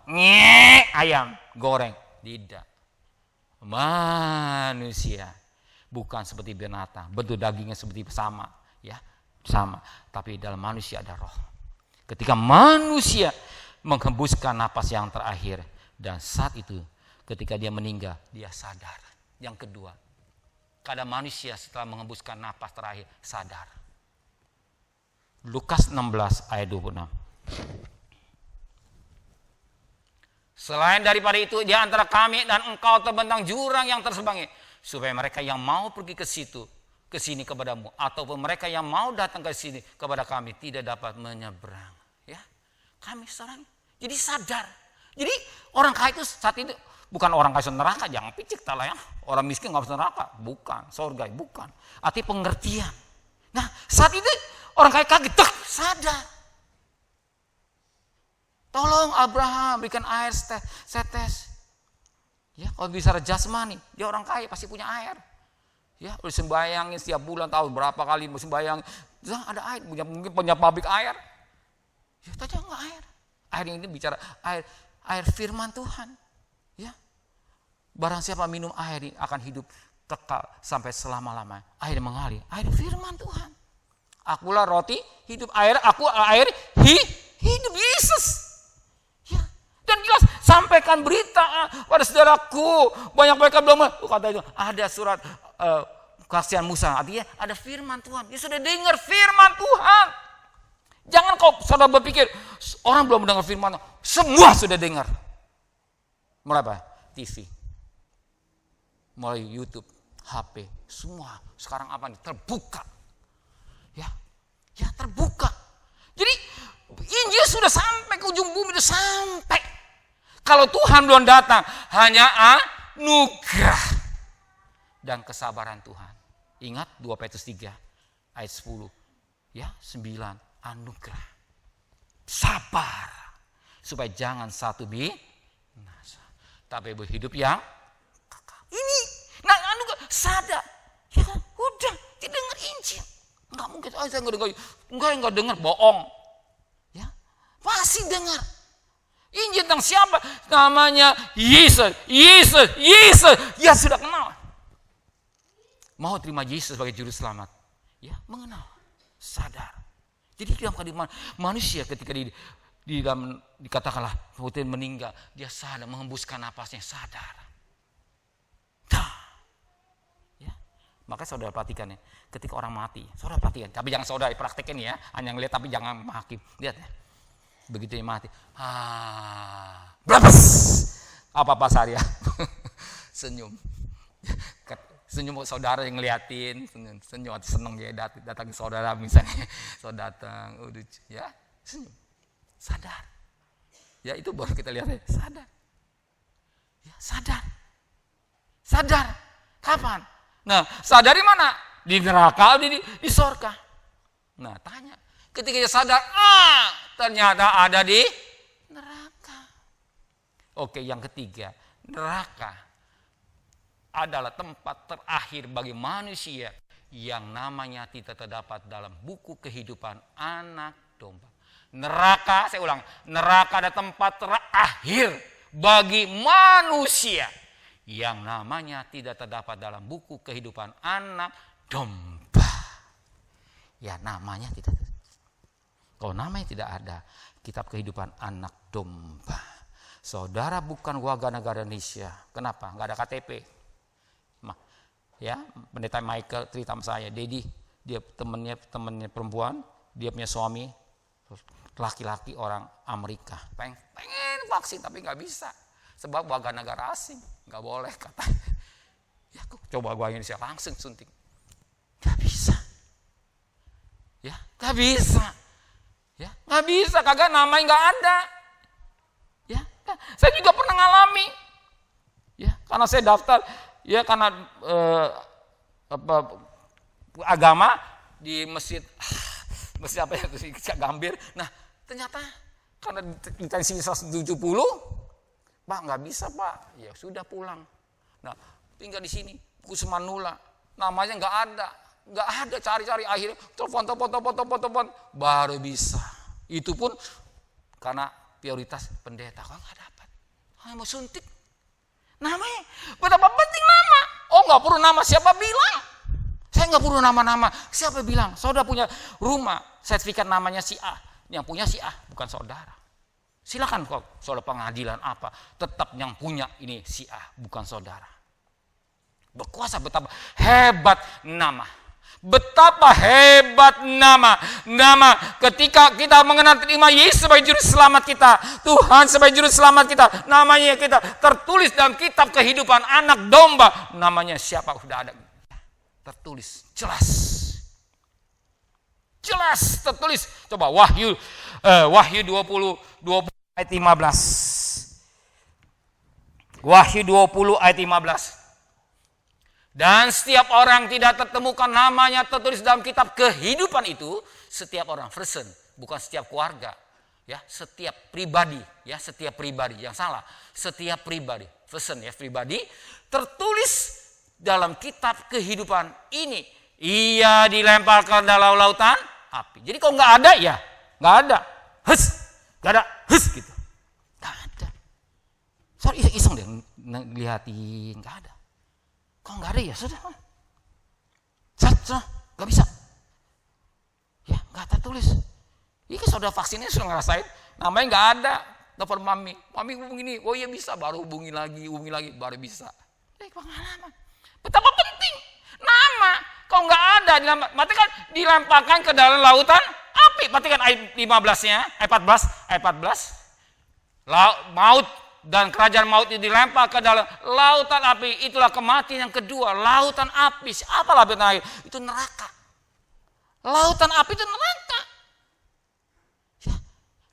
Ayam goreng. Tidak. Manusia bukan seperti binatang, bentuk dagingnya seperti sama, ya, sama. Tapi dalam manusia ada roh. Ketika manusia menghembuskan napas yang terakhir dan saat itu ketika dia meninggal, dia sadar. Yang kedua, keadaan manusia setelah menghembuskan napas terakhir sadar. Lukas 16 ayat 26. Selain daripada itu, di antara kami dan engkau terbentang jurang yang tersebangi, supaya mereka yang mau pergi ke situ, ke sini kepadamu, ataupun mereka yang mau datang ke sini kepada kami tidak dapat menyeberang. Ya, kami sekarang jadi sadar. Jadi orang kaya itu saat itu bukan orang kaya neraka, jangan picik lah ya. Orang miskin nggak masuk neraka, bukan. Surga, bukan. Arti pengertian. Nah, saat itu orang kaya kaget, sadar. Tolong Abraham berikan air setes. Ya, kalau bicara jasmani, dia orang kaya pasti punya air. Ya, udah sembayangin setiap bulan tahu berapa kali mau sembayang. Ada air, mungkin punya pabrik air. Ya, tadi enggak air. Air ini bicara air firman Tuhan. Ya. Barang siapa minum air ini akan hidup kekal sampai selama-lamanya. Air mengalir, air firman Tuhan. Akulah roti hidup, aku air hidup Yesus. Dan jelas sampaikan berita pada saudaraku. Banyak mereka belum kata itu ada surat kesaksian Musa. Artinya ada firman Tuhan. Dia sudah dengar firman Tuhan. Jangan kau saudara berpikir orang belum mendengar firman Tuhan. Semua sudah dengar. Mulai apa? TV, mulai YouTube, HP, semua sekarang apa nih? Terbuka. Ya terbuka. Jadi Injil sudah sampai ke ujung bumi, sudah sampai. Kalau Tuhan belum datang, hanya anugerah dan kesabaran Tuhan. Ingat 2 Petrus 3 ayat 10. Ya, 9 anugerah. Sabar. Supaya jangan satu binasa, tapi berhidup yang kekal. Ini, nah anugerah sadar. Ya kan, udah didengar Injil. Enggak mungkin, saya enggak dengar, bohong. Ya, pasti dengar. Injil tentang siapa? Namanya Yesus. Ya sudah kenal. Mau terima Yesus sebagai juru selamat. Ya, mengenal. Sadar. Jadi dalam kehidupan manusia ketika di dalam dikatakanlah Putin meninggal, dia sadar menghembuskan napasnya, sadar. Ya. Maka saudara perhatikan ya, ketika orang mati, saudara perhatikan, tapi jangan saudara praktekin ya, hanya ngelihat tapi jangan menghakimi. Lihat ya. Begitu dia mati, blabas, apa Sarya, senyum saudara yang ngeliatin, senyum seneng dia datang saudara misalnya, saudara datang, ya Senyum. Sadar. Ya itu baru kita lihat ya, sadar. Ya, sadar. Sadar. Kapan? Nah, sadar di mana? Di neraka, di surga. Nah, tanya. Ketika dia sadar, ternyata ada di neraka. Oke, yang ketiga, neraka adalah tempat terakhir bagi manusia yang namanya tidak terdapat dalam buku kehidupan anak domba. Neraka, saya ulang, neraka adalah tempat terakhir bagi manusia yang namanya tidak terdapat dalam buku kehidupan anak domba. Ya, namanya tidak. Kalau namanya tidak ada, kitab kehidupan anak domba. Saudara bukan warga negara Indonesia. Kenapa? Enggak ada KTP. Ya, pendeta Michael cerita sama saya, Dedi, dia temennya perempuan, dia punya suami laki-laki orang Amerika, pengen vaksin tapi nggak bisa sebab warga negara asing, nggak boleh kata. Ya, coba gua Indonesia langsung suntik, nggak bisa. Ya, nggak bisa. Ya, nggak bisa, kagak, namanya nggak ada. Ya, saya juga pernah ngalami. Ya, karena saya daftar. Ya, karena agama di masjid apa ya, Gambir. Nah, ternyata karena intensi 170, Pak nggak bisa Pak. Ya sudah pulang. Nah, tinggal di sini, Kusmanula, namanya nggak ada, cari-cari, akhirnya telepon, baru bisa. Itu pun karena prioritas pendeta, kan nggak dapat. Mau suntik. Namanya, betapa penting nama. Oh, nggak perlu nama, siapa bilang? Saya nggak perlu nama-nama. Siapa bilang? Saudara punya rumah, sertifikat namanya si A. Yang punya si A, bukan saudara. Silakan kok, saudara pengadilan apa, tetap yang punya ini si A, bukan saudara. Berkuasa, betapa hebat nama. Betapa hebat nama. Nama ketika kita mengenal terima Yesus sebagai juru selamat kita, Tuhan sebagai juru selamat kita, namanya kita tertulis dalam kitab kehidupan anak domba. Namanya siapa? Sudah ada. Tertulis jelas. Jelas tertulis. Coba Wahyu 20 ayat 15. Wahyu 20 ayat 15. Dan setiap orang tidak tertemukan namanya tertulis dalam kitab kehidupan itu, setiap orang, person, bukan setiap keluarga, ya, setiap pribadi, ya, setiap pribadi, yang salah, setiap pribadi, person, ya, pribadi, tertulis dalam kitab kehidupan ini, ia dilempar ke dalam lautan api. Jadi kalau nggak ada, ya, nggak ada, nggak ada, gitu, nggak ada. Sorry, iseng deh, ngeliatin, nggak ada. Kok nggak ada, ya sudah, nggak bisa, ya nggak tertulis. Ini saudara vaksinnya sudah ngerasain, namanya nggak ada. Telepon mami hubungi ini, oh iya bisa, baru hubungi lagi, baru bisa. Pengalaman, betapa penting nama. Kok nggak ada, dilemparkan ke dalam lautan api. Perhatikan ayat 15-nya, ayat 14, maut. Dan kerajaan maut itu dilempar ke dalam lautan api. Itulah kematian yang kedua, lautan api. Apa lautan api? Itu neraka. Lautan api itu neraka. Ya.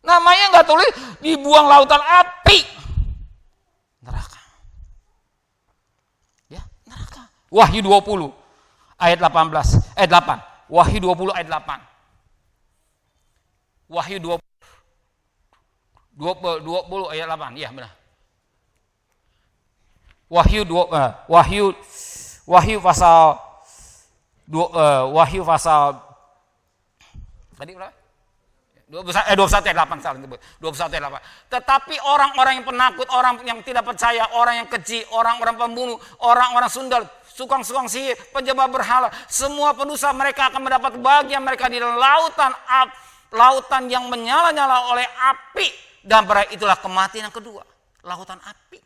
Namanya nggak tulis dibuang lautan api. Neraka. Ya, neraka. Wahyu 20 ayat 18, ayat 8. Wahyu 20 ayat 8. Wahyu 20 ayat 8. Iya, benar. Wahyu pasal tadi berapa? 21 ayat 8, salah disebut. 21 ayat 8. Tetapi orang-orang yang penakut, orang yang tidak percaya, orang yang keji, orang-orang pembunuh, orang-orang sundal, sukang-sukang sihir, penyembah berhala, semua pendosa mereka akan mendapat bagian mereka di dalam lautan yang menyala-nyala oleh api, dan itulah kematian yang kedua, lautan api.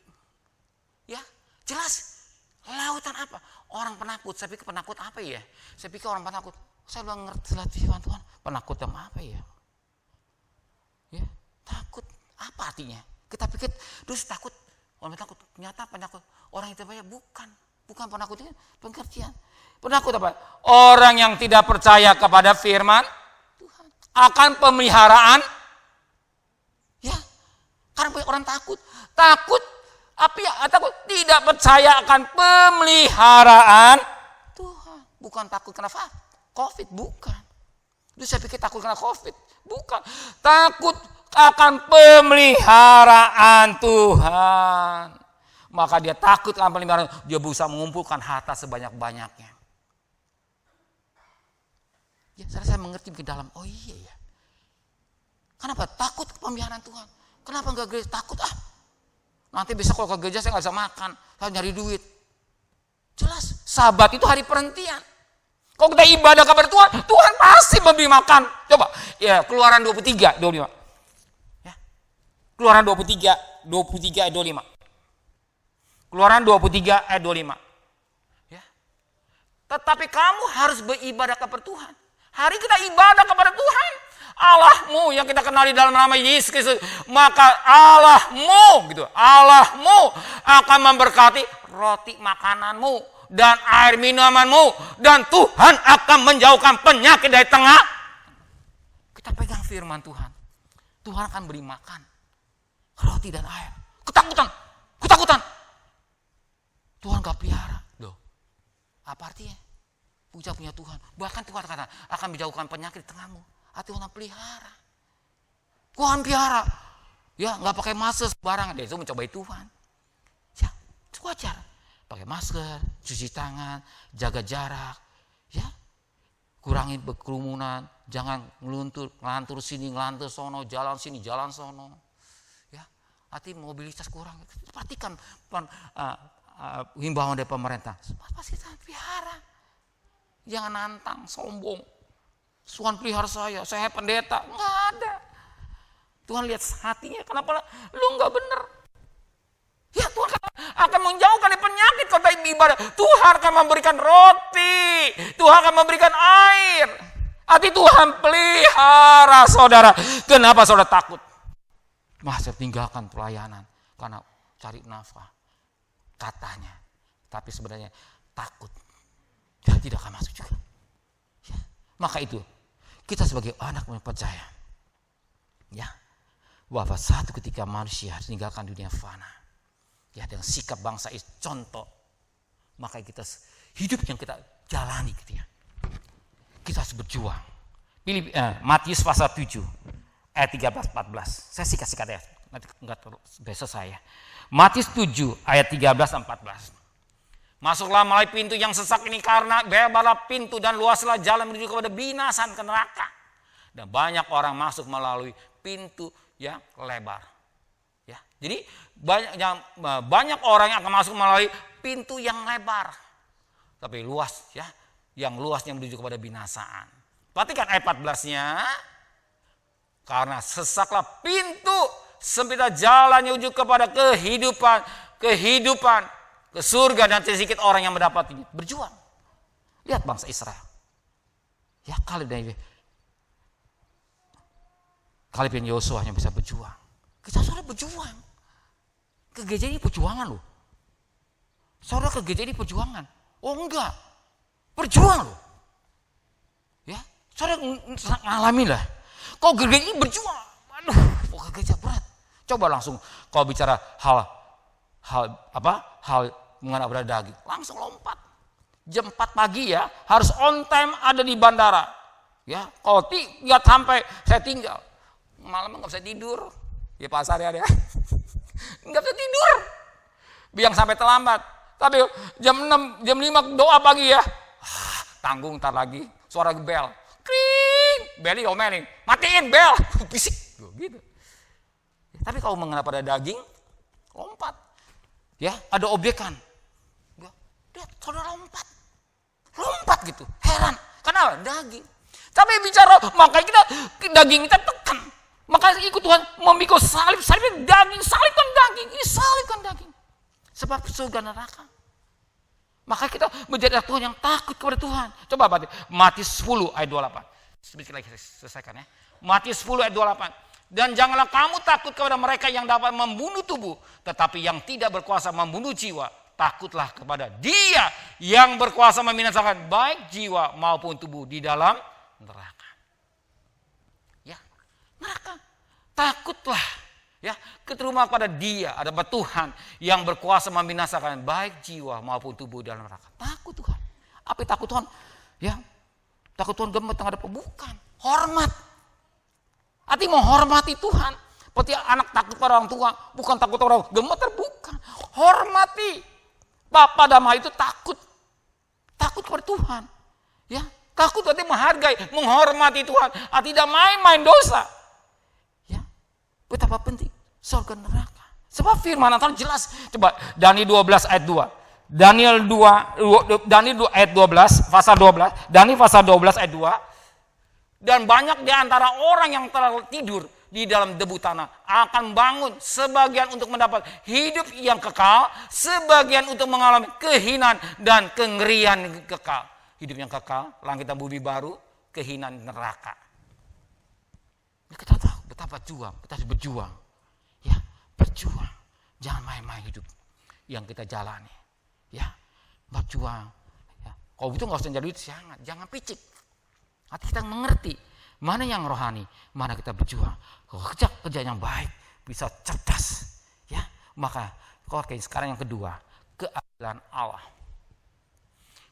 Ya, jelas. Lautan apa? Orang penakut. Saya pikir penakut apa ya? Saya pikir orang penakut. Saya belum ngerti firman Tuhan. Penakut sama apa ya? Ya, takut. Apa artinya? Kita pikir terus takut. Orang takut. Ternyata penakut. Orang itu banyak bukan penakutnya, pengertian. Penakut apa? Orang yang tidak percaya kepada firman Tuhan. Akan pemeliharaan Karena banyak orang takut. Takut apa ya? Takut tidak percaya akan pemeliharaan Tuhan. Bukan takut karena COVID, bukan. Itu saya pikir takut karena COVID, bukan. Takut akan pemeliharaan Tuhan. Maka dia takut akan pemeliharaan. Dia berusaha mengumpulkan harta sebanyak-banyaknya. Ya, saya mengerti ke dalam. Oh iya ya. Kenapa takut pemeliharaan Tuhan? Kenapa enggak gereja? Takut nanti besok kalau ke gereja saya nggak bisa makan, saya nyari duit. Jelas, Sabat itu hari perhentian. Kalau kita ibadah kepada Tuhan, Tuhan pasti memberi makan. Coba, ya Keluaran 23, 25. Ya. Keluaran 23 ayat 25. Keluaran 23 ayat 25. Ya. Tetapi kamu harus beribadah kepada Tuhan. Hari kita ibadah kepada Tuhan. Allahmu yang kita kenali dalam nama Yesus Kristus, maka Allahmu akan memberkati roti makananmu dan air minumanmu, dan Tuhan akan menjauhkan penyakit dari tengah. Kita pegang firman Tuhan. Tuhan akan beri makan roti dan air. Ketakutan. Tuhan gak pelihara. Loh, apa artinya? Punya Tuhan. Bahkan Tuhan kata akan menjauhkan penyakit di tengahmu. Tuhan pelihara. Tuhan pelihara. Ya, nggak pakai masker sembarangan. Dia itu mencobai Tuhan. Ya, itu wajar. Pakai masker, cuci tangan, jaga jarak. Ya, kurangi kerumunan. Jangan ngelantur sini, ngelantur sono, jalan sini, jalan sono. Ya, hati mobilitas kurang. Perhatikan himbauan dari pemerintah. Pasti Tuhan pelihara. Jangan nantang, sombong. Tuhan pelihara saya pendeta. Enggak ada. Tuhan lihat hatinya, kenapa lu enggak benar? Ya Tuhan akan menjauhkan dari penyakit kalau ibadah. Tuhan akan memberikan roti. Tuhan akan memberikan air. Hati Tuhan pelihara saudara. Kenapa saudara takut? Saya tinggalkan pelayanan karena cari nafkah. Katanya. Tapi sebenarnya takut. Dan tidak akan masuk juga. Ya. Maka itu kita sebagai anak yang percaya, ya, bahwa satu ketika manusia meninggalkan dunia fana, ya, dengan sikap bangsa itu contoh, maka kita hidup yang kita jalani gitu ya. Kita harus berjuang. Matius pasal 7 ayat 13-14. Saya sikat-sikat ya, nanti enggak selesai ya. Matius 7 ayat 13-14. Masuklah melalui pintu yang sesak ini karena lebarlah pintu dan luaslah jalan menuju kepada binasaan ke neraka. Dan banyak orang masuk melalui pintu yang lebar. Ya, jadi banyak orang yang akan masuk melalui pintu yang lebar. Tapi luas ya, yang luasnya menuju kepada binasaan. Perhatikan ayat 14-nya. Karena sesaklah pintu, sempitlah jalan menuju kepada kehidupan, ke surga, dan sedikit orang yang mendapatinya. Berjuang. Lihat bangsa Israel. Ya, Kaleb dan Yosua yang bisa berjuang. Kita saudara berjuang. Ke gereja ini perjuangan loh. Saudara ke gereja ini perjuangan. Oh enggak. Berjuang loh. Ya, saudara ngalamin lah. Kau ke gereja ini berjuang. Aduh, ke gereja berat. Coba langsung kau bicara hal mengenai pada daging, langsung lompat. Jam 4 pagi ya, harus on time ada di bandara. Ya, kalau nggak sampai saya tinggal. Malam nggak bisa tidur. Ya pasar ya, nggak bisa tidur. Biang sampai terlambat. Tapi jam 6, jam 5 doa pagi ya. Tanggung ntar lagi, suara bel. Kring, beli omelin. Matiin bel. Bisik, gitu. Tapi kalau mengenai pada daging, lompat. Ya, ada objekan. Lihat, saudara lompat gitu. Heran, kenapa? Daging. Tapi bicara, makanya kita daging kita tekan. Maka ikut Tuhan memikul salibkan daging. Ini salibkan daging. Sebab surga neraka. Maka kita menjadi Tuhan yang takut kepada Tuhan. Coba baca Matius 10 ayat 28. Sedikit lagi selesaikan ya. Matius 10 ayat 28. Dan janganlah kamu takut kepada mereka yang dapat membunuh tubuh, tetapi yang tidak berkuasa membunuh jiwa. Takutlah kepada Dia yang berkuasa membinasakan baik jiwa maupun tubuh di dalam neraka. Ya, neraka. Takutlah. Ya, terima kepada Dia, ada Tuhan yang berkuasa membinasakan baik jiwa maupun tubuh dalam neraka. Takut Tuhan. Apa yang takut Tuhan? Ya, takut Tuhan gemetar ada bukan. Hormat. Arti menghormati Tuhan. Seperti anak takut pada orang tua, bukan takut orang gemetar, bukan. Hormati. Bapa dan Mama itu takut. Takut kepada Tuhan. Ya, takut berarti menghargai, menghormati Tuhan. Tidak main-main dosa. Ya, betapa penting surga neraka. Sebab firman Tuhan jelas. Coba Daniel 12 ayat 2. Daniel 2 ayat 12, pasal 12. Daniel pasal 12 ayat 2. Dan banyak di antara orang yang telah tidur di dalam debu tanah akan bangun, sebagian untuk mendapat hidup yang kekal, sebagian untuk mengalami kehinaan dan kengerian kekal. Hidup yang kekal, langit dan bumi baru, kehinaan neraka. Kita tahu betapa kita harus berjuang. Ya, berjuang. Jangan main-main hidup yang kita jalani. Ya, berjuang. Ya. Kalau gitu nggak usah jadi duit, jangan picik. Hati kita mengerti mana yang rohani, mana kita berjuang. Kalau kerja yang baik, bisa cerdas. Ya, maka sekarang yang kedua, keadilan Allah.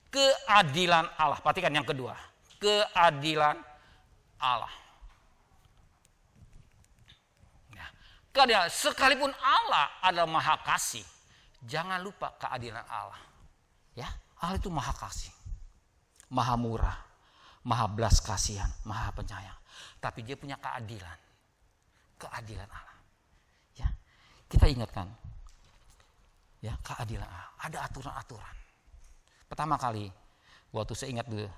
Keadilan Allah. Perhatikan yang kedua, keadilan Allah. Ya, keadilan. Sekalipun Allah adalah maha kasih, jangan lupa keadilan Allah. Ya, Allah itu maha kasih, maha murah, maha belas kasihan, maha penyayang. Tapi dia punya keadilan. Keadilan Allah. Ya, kita ingatkan. Ya, keadilan Allah. Ada aturan-aturan. Pertama kali, waktu saya ingat dulu,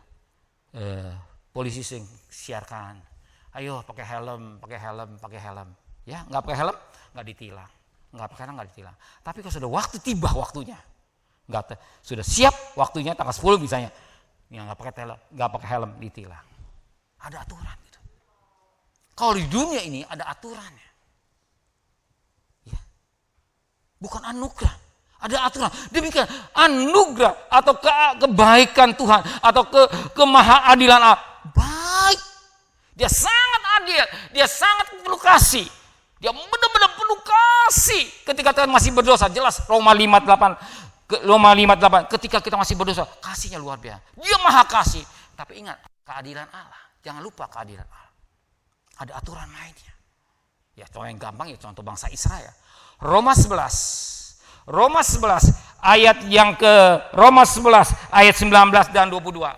polisi siarkan, ayo pakai helm. Ya, nggak pakai helm, nggak ditilang. Nggak pakai helm, nggak ditilang. Tapi kalau sudah tiba waktunya, sudah siap waktunya tanggal 10 misalnya, yang nggak pakai helm ditilang. Ada aturan gitu. Kalau di dunia ini ada aturannya. Ya. Bukan anugerah. Ada aturan. Demikian anugerah atau kebaikan Tuhan atau kemahaadilan Allah. Baik. Dia sangat adil. Dia sangat penuh kasih. Dia benar-benar penuh kasih ketika kita masih berdosa. Jelas Roma 5:8. Ketika kita masih berdosa, kasihnya luar biasa. Dia maha kasih. Tapi ingat, keadilan Allah. Jangan lupa keadilan Allah. Ada aturan mainnya. Ya, contoh yang gampang ya contoh bangsa Israel. Roma 11 ayat Roma 11 ayat 19 dan 22.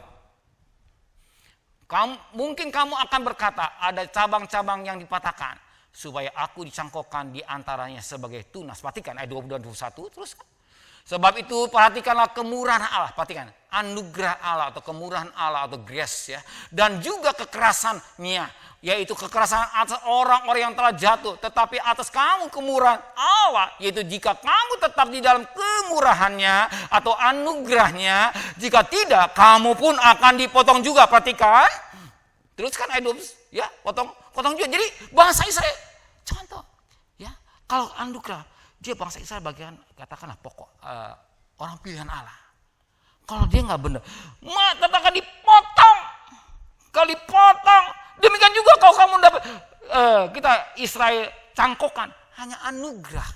Mungkin kamu akan berkata, ada cabang-cabang yang dipatahkan supaya aku dicangkokkan di antaranya sebagai tunas. Perhatikan ayat 20 dan 21 terus. Sebab itu perhatikanlah kemurahan Allah, perhatikan anugerah Allah atau kemurahan Allah atau grace ya, dan juga kekerasannya, yaitu kekerasan atas orang-orang yang telah jatuh, tetapi atas kamu kemurahan Allah, yaitu jika kamu tetap di dalam kemurahannya atau anugerahnya, jika tidak kamu pun akan dipotong juga. Perhatikan, teruskan ayat 20 ya, potong juga. Jadi bangsa Israel contoh ya, kalau anugerah dia bangsa Israel bagian katakanlah pokok orang pilihan Allah. Kalau dia nggak benar, katakan dipotong. Kalau dipotong, demikian juga kalau kamu dapat kita Israel cangkokan hanya anugerah.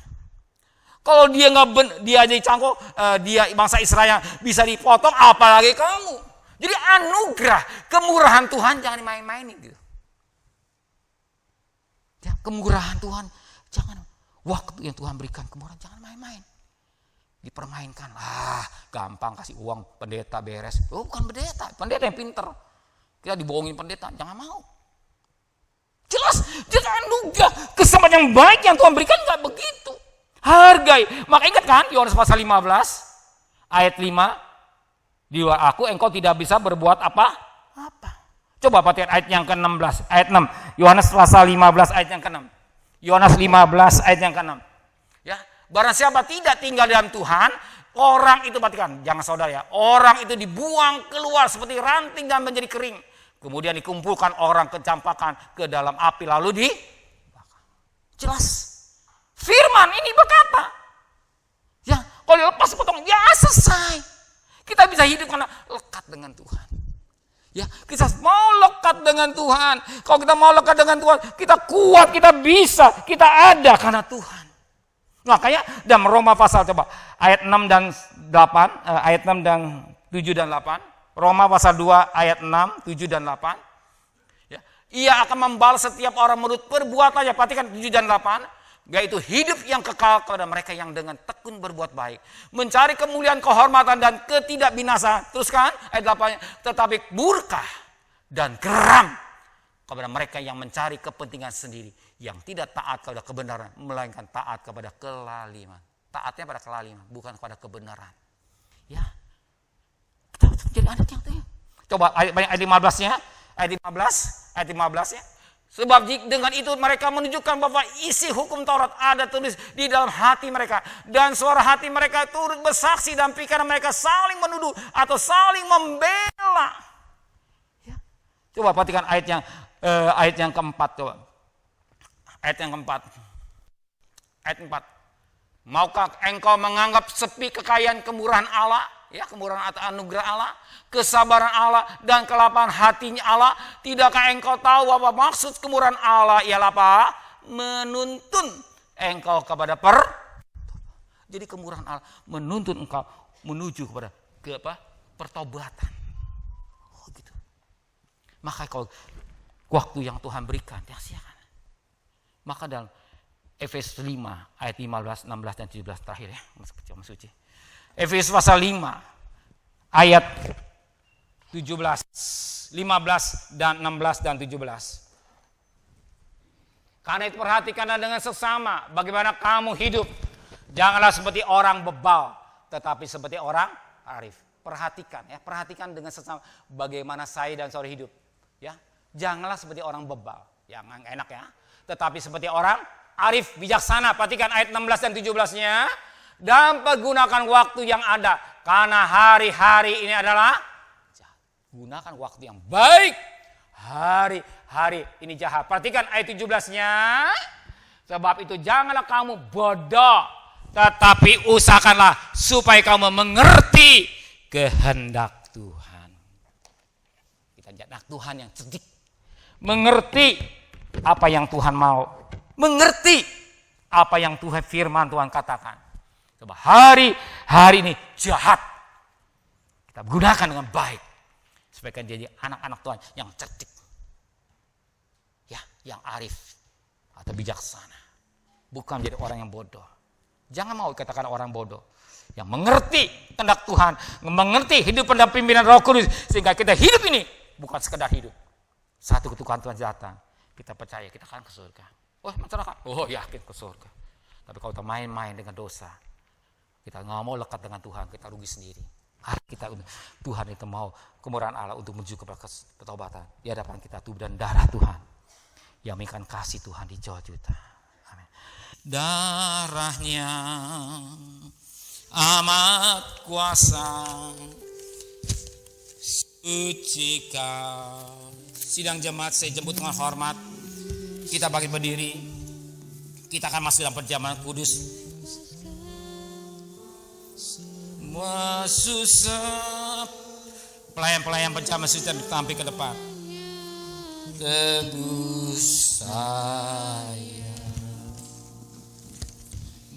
Kalau dia nggak benar, dia aja dicangkok, dia bangsa Israel bisa dipotong, apalagi kamu. Jadi anugerah, kemurahan Tuhan jangan dimain-mainin gitu. Ya, kemurahan Tuhan jangan. Waktu yang Tuhan berikan kemurahan jangan main-main. Dipermainkan. Gampang kasih uang pendeta beres. Oh, bukan pendeta yang pinter. Kita dibohongin pendeta, jangan mau. Jelas, dia anugerah, kesempatan yang baik yang Tuhan berikan enggak begitu. Hargai. Maka ingat kan Yohanes pasal 15 ayat 5, di luar aku engkau tidak bisa berbuat apa? Coba perhatikan ayat yang ke-16, ayat 6. Yohanes pasal 15 ayat yang ke-6. Yohanes 15 ayat yang ke-6. Ya, barang siapa tidak tinggal dalam Tuhan, orang itu perhatikan, jangan saudara ya, orang itu dibuang keluar seperti ranting dan menjadi kering. Kemudian dikumpulkan orang kecampakan ke dalam api lalu dibakar. Jelas. Firman ini berkata, ya, kalau dilepas potong, ya selesai. Kita bisa hidup karena lekat dengan Tuhan. Ya, kita mau lekat dengan Tuhan. Kalau kita mau lekat dengan Tuhan, kita kuat, kita bisa, kita ada karena Tuhan. Makanya dalam Roma pasal coba ayat 6 dan 8, ayat 6 dan 7 dan 8. Roma pasal 2 ayat 6, 7 dan 8. Ya. Ia akan membalas setiap orang menurut perbuatannya. Perhatikan 7 dan 8. Yaitu hidup yang kekal kepada mereka yang dengan tekun berbuat baik. Mencari kemuliaan, kehormatan dan ketidakbinasaan. Teruskan ayat 8. Tetapi murka dan geram kepada mereka yang mencari kepentingan sendiri. Yang tidak taat kepada kebenaran, melainkan taat kepada kelaliman. Taatnya pada kelaliman, bukan kepada kebenaran. Ya, kita harus menjadi anak yang taat. Coba ayat 15-nya, ayat 15 ya. Sebab dengan itu mereka menunjukkan bahwa isi hukum Taurat ada tulis di dalam hati mereka. Dan suara hati mereka turut bersaksi dan pikiran mereka saling menuduh atau saling membela. Ya. Coba perhatikan ayat yang keempat coba. Ayat yang keempat. Ayat 4. Maukah engkau menganggap sepi kekayaan kemurahan Allah, ya, kemurahan atau anugerah Allah, kesabaran Allah dan kelapangan hatinya Allah? Tidakkah engkau tahu apa maksud kemurahan Allah ialah apa? Menuntun engkau kepada Jadi kemurahan Allah menuntun engkau menuju kepada pertobatan. Oh gitu. Maka kalau waktu yang Tuhan berikan, ya silakan. Maka dalam Efesus 5 ayat 15, 16 dan 17 terakhir ya, suci. Efesus pasal 5 ayat 17, 15 dan 16 dan 17. Karena itu perhatikanlah dengan seksama bagaimana kamu hidup. Janganlah seperti orang bebal, tetapi seperti orang arif. Perhatikan ya, perhatikan dengan seksama bagaimana saya dan saudara hidup. Ya, janganlah seperti orang bebal, yang enak ya. Tetapi seperti orang arif, bijaksana. Perhatikan ayat 16 dan 17-nya. Dan pergunakan waktu yang ada. Karena hari-hari ini adalah jahat. Gunakan waktu yang baik. Hari-hari ini jahat. Perhatikan ayat 17-nya. Sebab itu janganlah kamu bodoh. Tetapi usahakanlah supaya kamu mengerti kehendak Tuhan. Kita anak Tuhan yang cerdik. Mengerti apa yang Tuhan mau, mengerti apa yang Tuhan firman Tuhan katakan. Coba hari ini jahat, kita gunakan dengan baik supaya kita jadi anak-anak Tuhan yang cerdik, ya, yang arif atau bijaksana, bukan menjadi orang yang bodoh. Jangan mau dikatakan orang bodoh, yang mengerti kehendak Tuhan, mengerti hidup pada pimpinan Roh Kudus, sehingga kita hidup ini bukan sekedar hidup. Satu ketika Tuhan datang, kita percaya kita akan ke surga. Oh masyarakat, oh yakin ke surga. Tapi kalau kita main-main dengan dosa, kita nggak mau lekat dengan Tuhan, kita rugi sendiri. Tuhan itu mau kemurahan Allah untuk menuju kepada pertobatan. Di hadapan kita tubuh dan darah Tuhan yang memberikan kasih Tuhan di jauh juta. Amin. Darahnya amat kuasa, suci kau. Sidang jemaat saya jemput dengan hormat. Kita bangkit berdiri. Kita akan masuk dalam perjamuan kudus. Mesusap. Pelayan-pelayan perjamuan suci tampil ke depan. Tebus saya.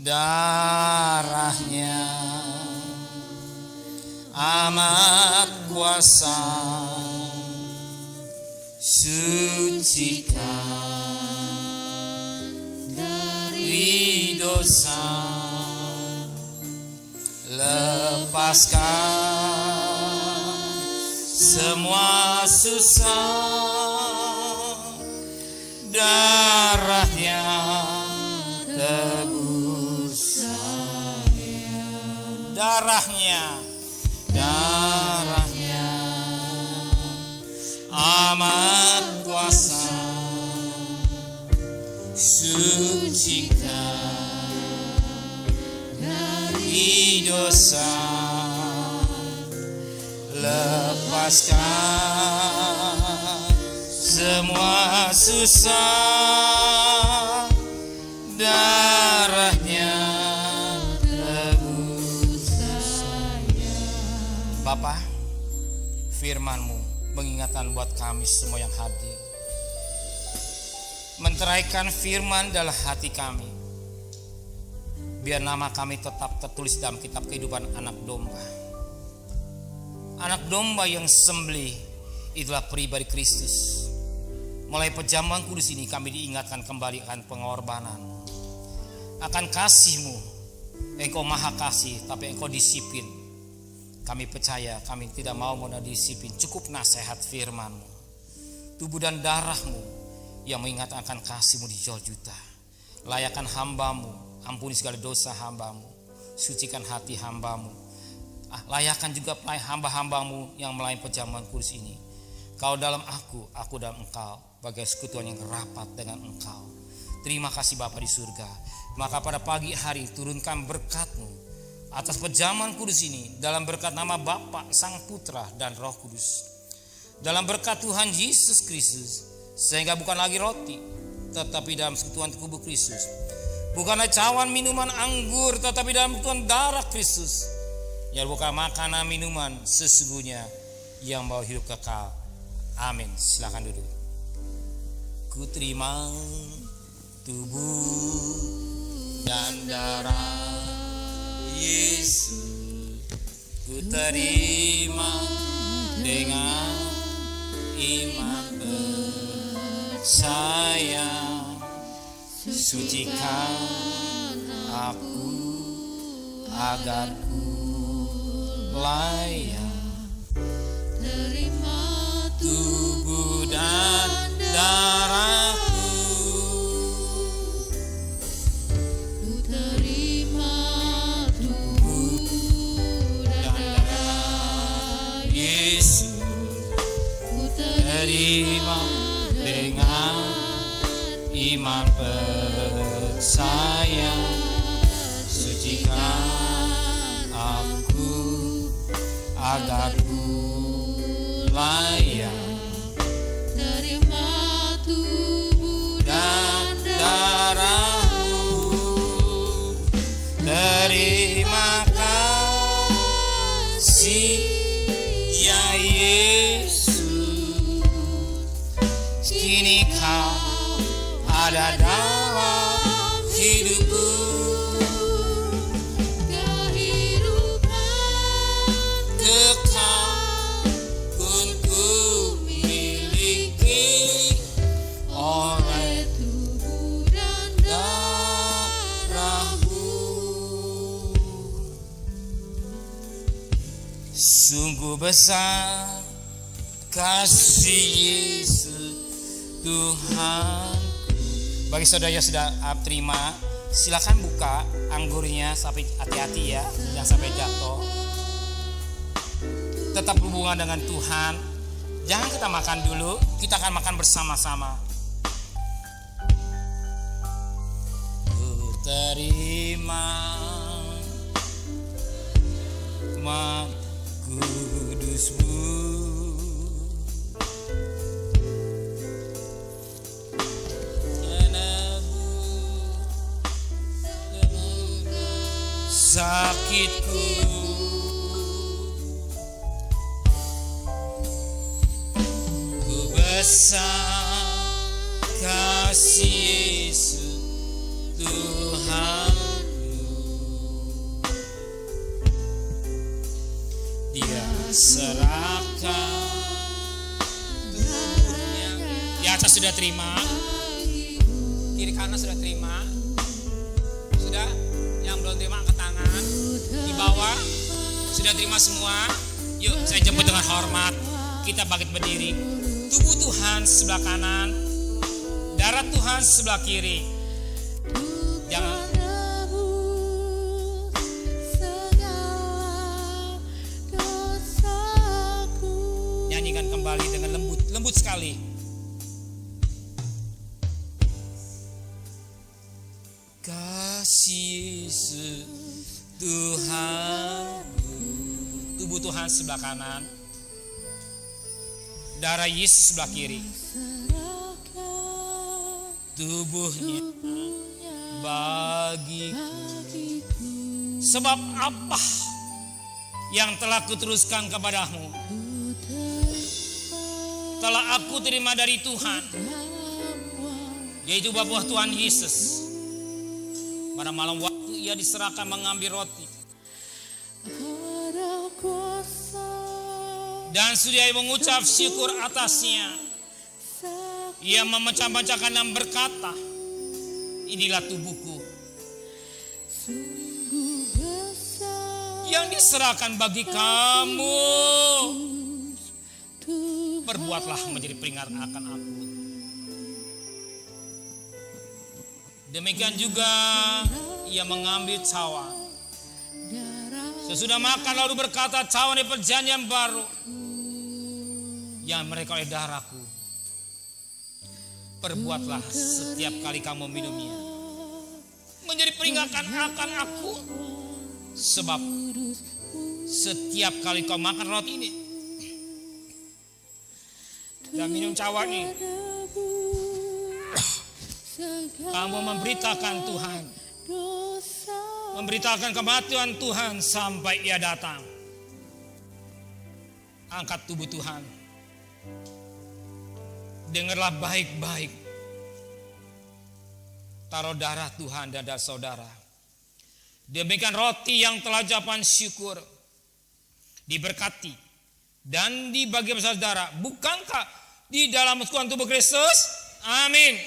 Darahnya amat kuasa. Sucikan dari dosa, lepaskan semua susah, darahnya tebus saya, darahnya amat kuasa, sucikan dari dosa, lepaskan semua susah, darahnya tebus saya. Bapa, firman-Mu mengingatkan buat kami semua yang hadir. Menteraikan firman dalam hati kami. biar nama kami tetap tertulis dalam kitab kehidupan anak domba. Anak domba yang sembelih itulah pribadi Kristus. Mulai perjamuan kudus ini kami diingatkan kembali akan pengorbanan-Mu, akan kasih-Mu. Engkau maha kasih, tapi Engkau disiplin. Kami percaya, kami tidak mau disiplin. Cukup nasihat firman-Mu, tubuh dan darah-Mu yang mengingat akan kasih-Mu dijual juta. Layakan hamba-Mu, ampuni segala dosa hamba-Mu, sucikan hati hamba-Mu. Layakan juga hamba-hamba-Mu yang melayani perjamuan kudus ini. Kau dalam aku dalam Engkau, bagai sekutuan yang rapat dengan Engkau. Terima kasih Bapa di surga. Maka pada pagi hari turunkan berkat-Mu atas perjamuan kudus ini, dalam berkat nama Bapa, Sang Putra dan Roh Kudus. Dalam berkat Tuhan Yesus Kristus, sehingga bukan lagi roti, tetapi dalam sekutuan tubuh Kristus. Bukanlah cawan minuman anggur, tetapi dalam sekutuan darah Kristus. Ya, bukan makanan minuman sesungguhnya yang membawa hidup kekal. Amin. Silakan duduk. Ku terima tubuh dan darah Yesus, ku terima dengan iman percaya, sucikan aku agar ku layak terima tubuh dan darahku. Ku terima tubuh dan darah Yesus, Ku terima dengan iman percaya, sucikan aku agar ku layak terima tubuh dan darahmu. Terima kasih ya Yesus, kini kau ada dalam hidupku. kehidupan Kekal pun ku miliki oleh tubuh dan darahmu. Sungguh besar kasih Yesus Tuhan. Bagi saudara yang sudah terima, silakan buka anggurnya, sampai hati-hati ya, jangan sampai jatuh. Tetap hubungan dengan Tuhan. Jangan kita makan dulu, kita akan makan bersama-sama. Ku terima Maha Kudus-Mu, sakitku, ku besar kasih Yesus Tuhanku. Dia serahkan tubuhnya. Di atas sudah terima, kiri kanan sudah terima, sudah. Yang belum terima angkat tangan. Di bawah sudah terima semua. Yuk saya jemput dengan hormat. Kita bangkit berdiri. Tubuh Tuhan sebelah kanan, darah Tuhan sebelah kiri. Jangan nyanyikan kembali dengan lembut sekali. Kasih Yesus Tuhan, tubuh Tuhan sebelah kanan, darah Yesus sebelah kiri. Tubuhnya bagiku. Sebab apa yang telah kuteruskan kepadamu telah aku terima dari Tuhan, yaitu bahwa Tuhan Yesus pada malam waktu ia diserahkan mengambil roti. Ada kuasa Dan sudah mengucap syukur atasnya, ia memecah-mecahkan dan berkata, inilah tubuhku sungguh besar yang diserahkan bagi kamu. Tuhan. Perbuatlah menjadi peringat akan aku. Demikian juga ia mengambil cawan. Sesudah makan lalu berkata, cawan ini perjanjian baru yang mereka oleh darahku. Perbuatlah setiap kali kamu minumnya menjadi peringatan akan aku. Sebab setiap kali kau makan roti ini dan minum cawan ini, kamu memberitakan Tuhan, memberitakan kematian Tuhan sampai ia datang. Angkat tubuh Tuhan. Dengarlah baik-baik. Taruh darah Tuhan dan darah saudara. Demikian roti yang telah ucapan syukur diberkati dan dibagi bersama saudara. Bukankah di dalam kesekutuan tubuh Kristus? Amin.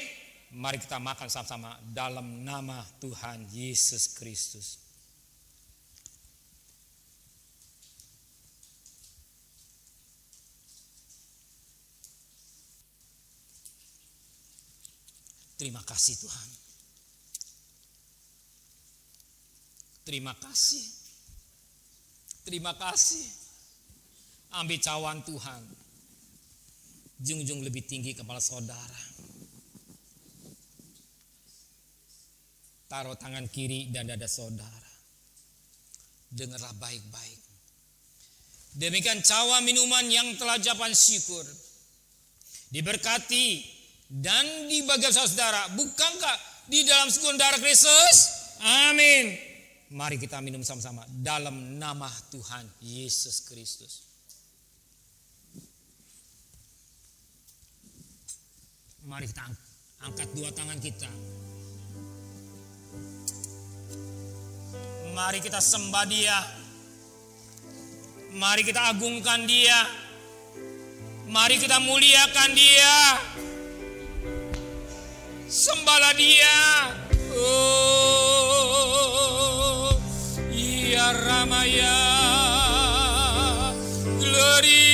Mari kita makan sama-sama dalam nama Tuhan Yesus Kristus. Terima kasih Tuhan. Terima kasih. Terima kasih. Ambil cawan Tuhan. Junjung lebih tinggi kepala saudara. Taruh tangan kiri dan dada saudara. Dengarlah baik-baik. Demikian cawan minuman yang telah ucapan syukur diberkati dan dibagi saudara. Bukankah di dalam kesekutuan darah Kristus? Amin. Mari kita minum sama-sama dalam nama Tuhan Yesus Kristus. Mari kita angkat dua tangan kita. Mari kita sembah Dia. Mari kita agungkan Dia. Mari kita muliakan Dia. Sembahlah Dia. Oh, ya Ramaya, glory.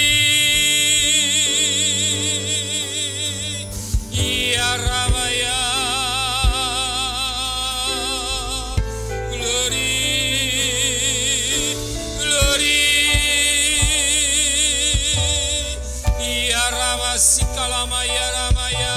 Ya Ramaya, glory, glory. Ya Ramasikala ya Ramaya.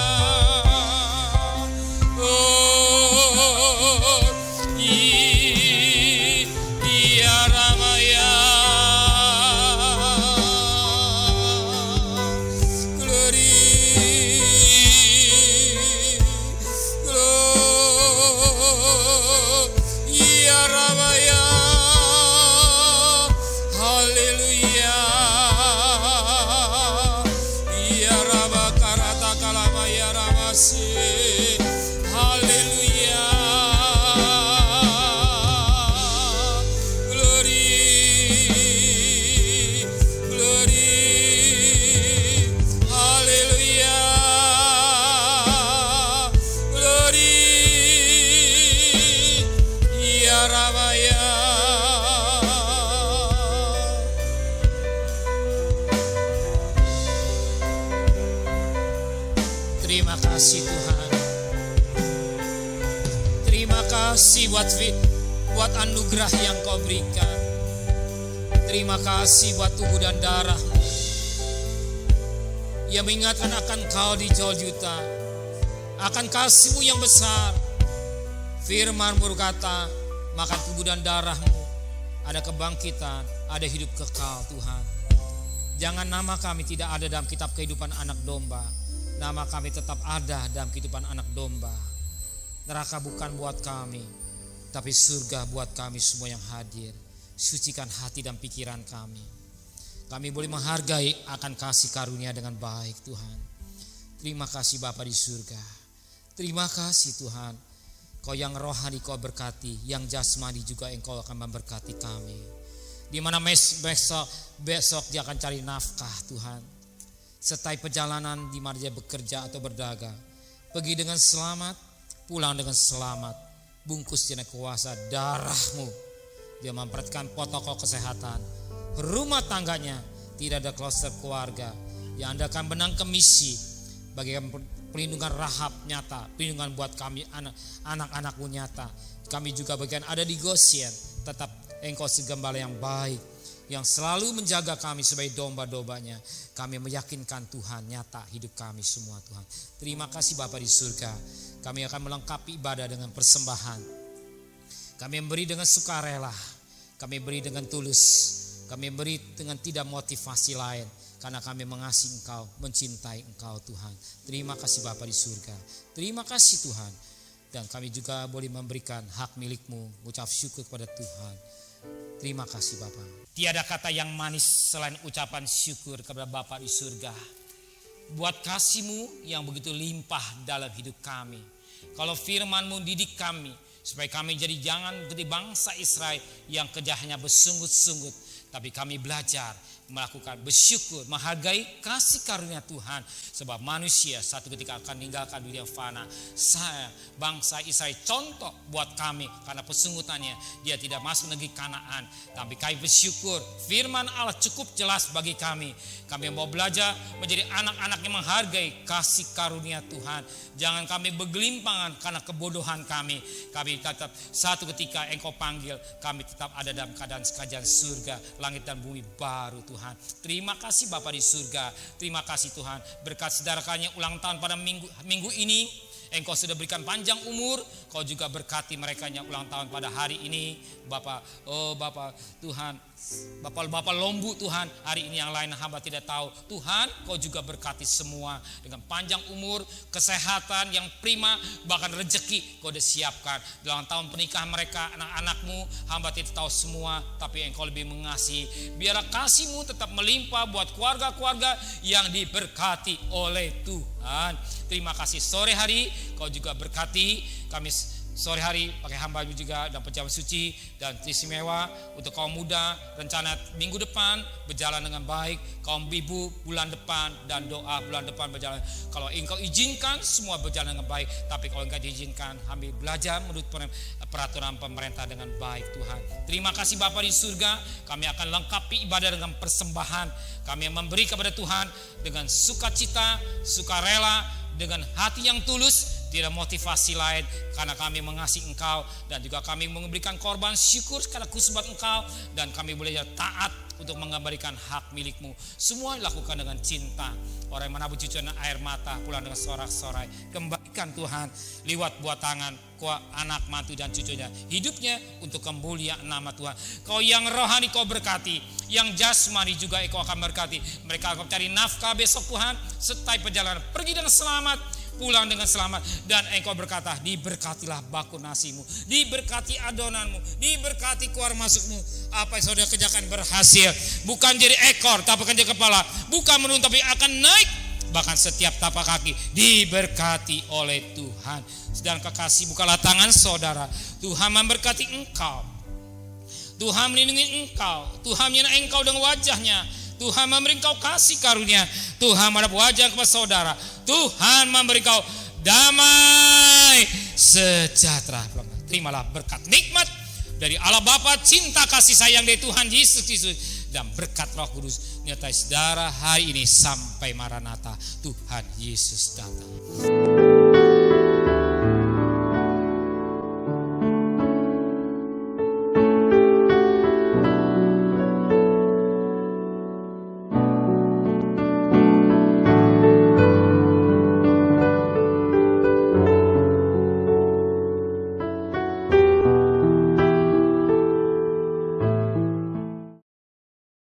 Terima kasih Tuhan. Terima kasih buat anugerah yang Kau berikan. Terima kasih buat tubuh dan darah-Mu yang mengingatkan akan Kau di Golgota, akan kasih-Mu yang besar. Firman-Mu berkata, makan tubuh dan darah-Mu ada kebangkitan, ada hidup kekal Tuhan. Jangan nama kami tidak ada dalam kitab kehidupan anak domba. Nama kami tetap ada dalam kehidupan anak domba. Neraka bukan buat kami, tapi surga buat kami semua yang hadir. Sucikan hati dan pikiran kami. Kami boleh menghargai akan kasih karunia dengan baik Tuhan. Terima kasih Bapa di surga. Terima kasih Tuhan. Kau yang rohani Kau berkati, yang jasmani juga Engkau akan memberkati kami. Di mana besok dia akan cari nafkah Tuhan. Sertai perjalanan di mana dia bekerja atau berdagang. Pergi dengan selamat, pulang dengan selamat. Bungkus dengan kuasa darah-Mu. Dia memperhatikan protokol kesehatan. Rumah tangganya tidak ada kluster keluarga. Yang Anda akan benang ke misi. Bagikan perlindungan Rahab nyata, perlindungan buat kami anak-anak-Mu nyata. Kami juga bagian ada di Goshen, tetap Engkau segembala yang baik, yang selalu menjaga kami sebagai domba-dombanya. Kami meyakinkan Tuhan nyata hidup kami semua Tuhan. Terima kasih Bapa di surga. Kami akan melengkapi ibadah dengan persembahan. Kami memberi dengan sukarela, kami beri dengan tulus, kami beri dengan tidak motivasi lain. Karena kami mengasihi Engkau, mencintai Engkau Tuhan. Terima kasih Bapa di surga. Terima kasih Tuhan. Dan kami juga boleh memberikan hak milik-Mu, mengucap syukur kepada Tuhan. Terima kasih Bapa. Tiada kata yang manis selain ucapan syukur kepada Bapa di surga. Buat kasih-Mu yang begitu limpah dalam hidup kami. Kalau firman-Mu didik kami, supaya kami jadi jangan seperti bangsa Israel yang kerjanya bersungut-sungut. Tapi kami belajar melakukan bersyukur, menghargai kasih karunia Tuhan. Sebab manusia satu ketika akan meninggalkan dunia fana. Saya bangsa Israel contoh buat kami. Karena persungutannya dia tidak masuk negeri Kanaan. Tapi kami bersyukur firman Allah cukup jelas bagi kami. Kami mau belajar menjadi anak-anak yang menghargai kasih karunia Tuhan. Jangan kami bergelimpangan karena kebodohan kami. Kami tetap satu ketika Engkau panggil, kami tetap ada dalam keadaan kerajaan surga, langit dan bumi baru Tuhan. Terima kasih Bapa di surga. Terima kasih Tuhan. Berkat saudara-saudara ulang tahun pada minggu ini, Engkau sudah berikan panjang umur. Kau juga berkati mereka yang ulang tahun pada hari ini. Bapak, Bapak Tuhan, Bapak Lombu Tuhan, hari ini yang lain hamba tidak tahu. Tuhan, Kau juga berkati semua dengan panjang umur, kesehatan yang prima, bahkan rezeki Kau udah siapkan. Dalam tahun pernikahan mereka, anak-anak-Mu, hamba tidak tahu semua, tapi Engkau lebih mengasihi. Biar kasih-Mu tetap melimpah buat keluarga-keluarga yang diberkati oleh Tuhan. Terima kasih. Sore hari Kau juga berkati kami. Sore hari pakai hamba juga dan perjamuan suci dan istimewa untuk kaum muda. Rencana minggu depan berjalan dengan baik. Kaum ibu bulan depan dan doa bulan depan berjalan. Kalau Engkau izinkan semua berjalan dengan baik. Tapi kalau Engkau diizinkan, kami belajar menurut peraturan pemerintah dengan baik Tuhan. Terima kasih Bapa di surga. Kami akan lengkapi ibadah dengan persembahan. Kami memberi kepada Tuhan dengan sukacita, sukarela, dengan hati yang tulus. Tidak motivasi lain, karena kami mengasihi Engkau dan juga kami memberikan korban syukur karena kusbat Engkau, dan kami boleh taat untuk mengembalikan hak milik-Mu. Semua dilakukan dengan cinta. Orang yang menabur cucuran air mata pulang dengan sorak-sorai. Kembalikan Tuhan lewat buat tangan anak, mantu dan cucunya. Hidupnya untuk kemuliaan nama Tuhan. Kau yang rohani Kau berkati, yang jasmani juga Kau akan berkati. Mereka akan cari nafkah besok Tuhan, sertai perjalanan pergi dengan selamat, pulang dengan selamat. Dan Engkau berkata, diberkatilah baku nasimu, diberkati adonanmu, diberkati keluar masukmu. Apa yang saudara kerjakan berhasil. Bukan jadi ekor tapi akan jadi kepala. Bukan menurun tapi akan naik. Bahkan setiap tapak kaki diberkati oleh Tuhan. Dan kekasih, bukalah tangan saudara. Tuhan memberkati engkau, Tuhan melindungi engkau, Tuhan menyertai engkau dengan wajahnya, Tuhan memberi engkau kasih karunia, Tuhan menghadap wajah kepada saudara, Tuhan memberi engkau damai sejahtera. Terimalah berkat nikmat dari Allah Bapa, cinta kasih sayang dari Tuhan Yesus Kristus, dan berkat Roh Kudus menyertai saudara hari ini sampai Maranatha, Tuhan Yesus datang.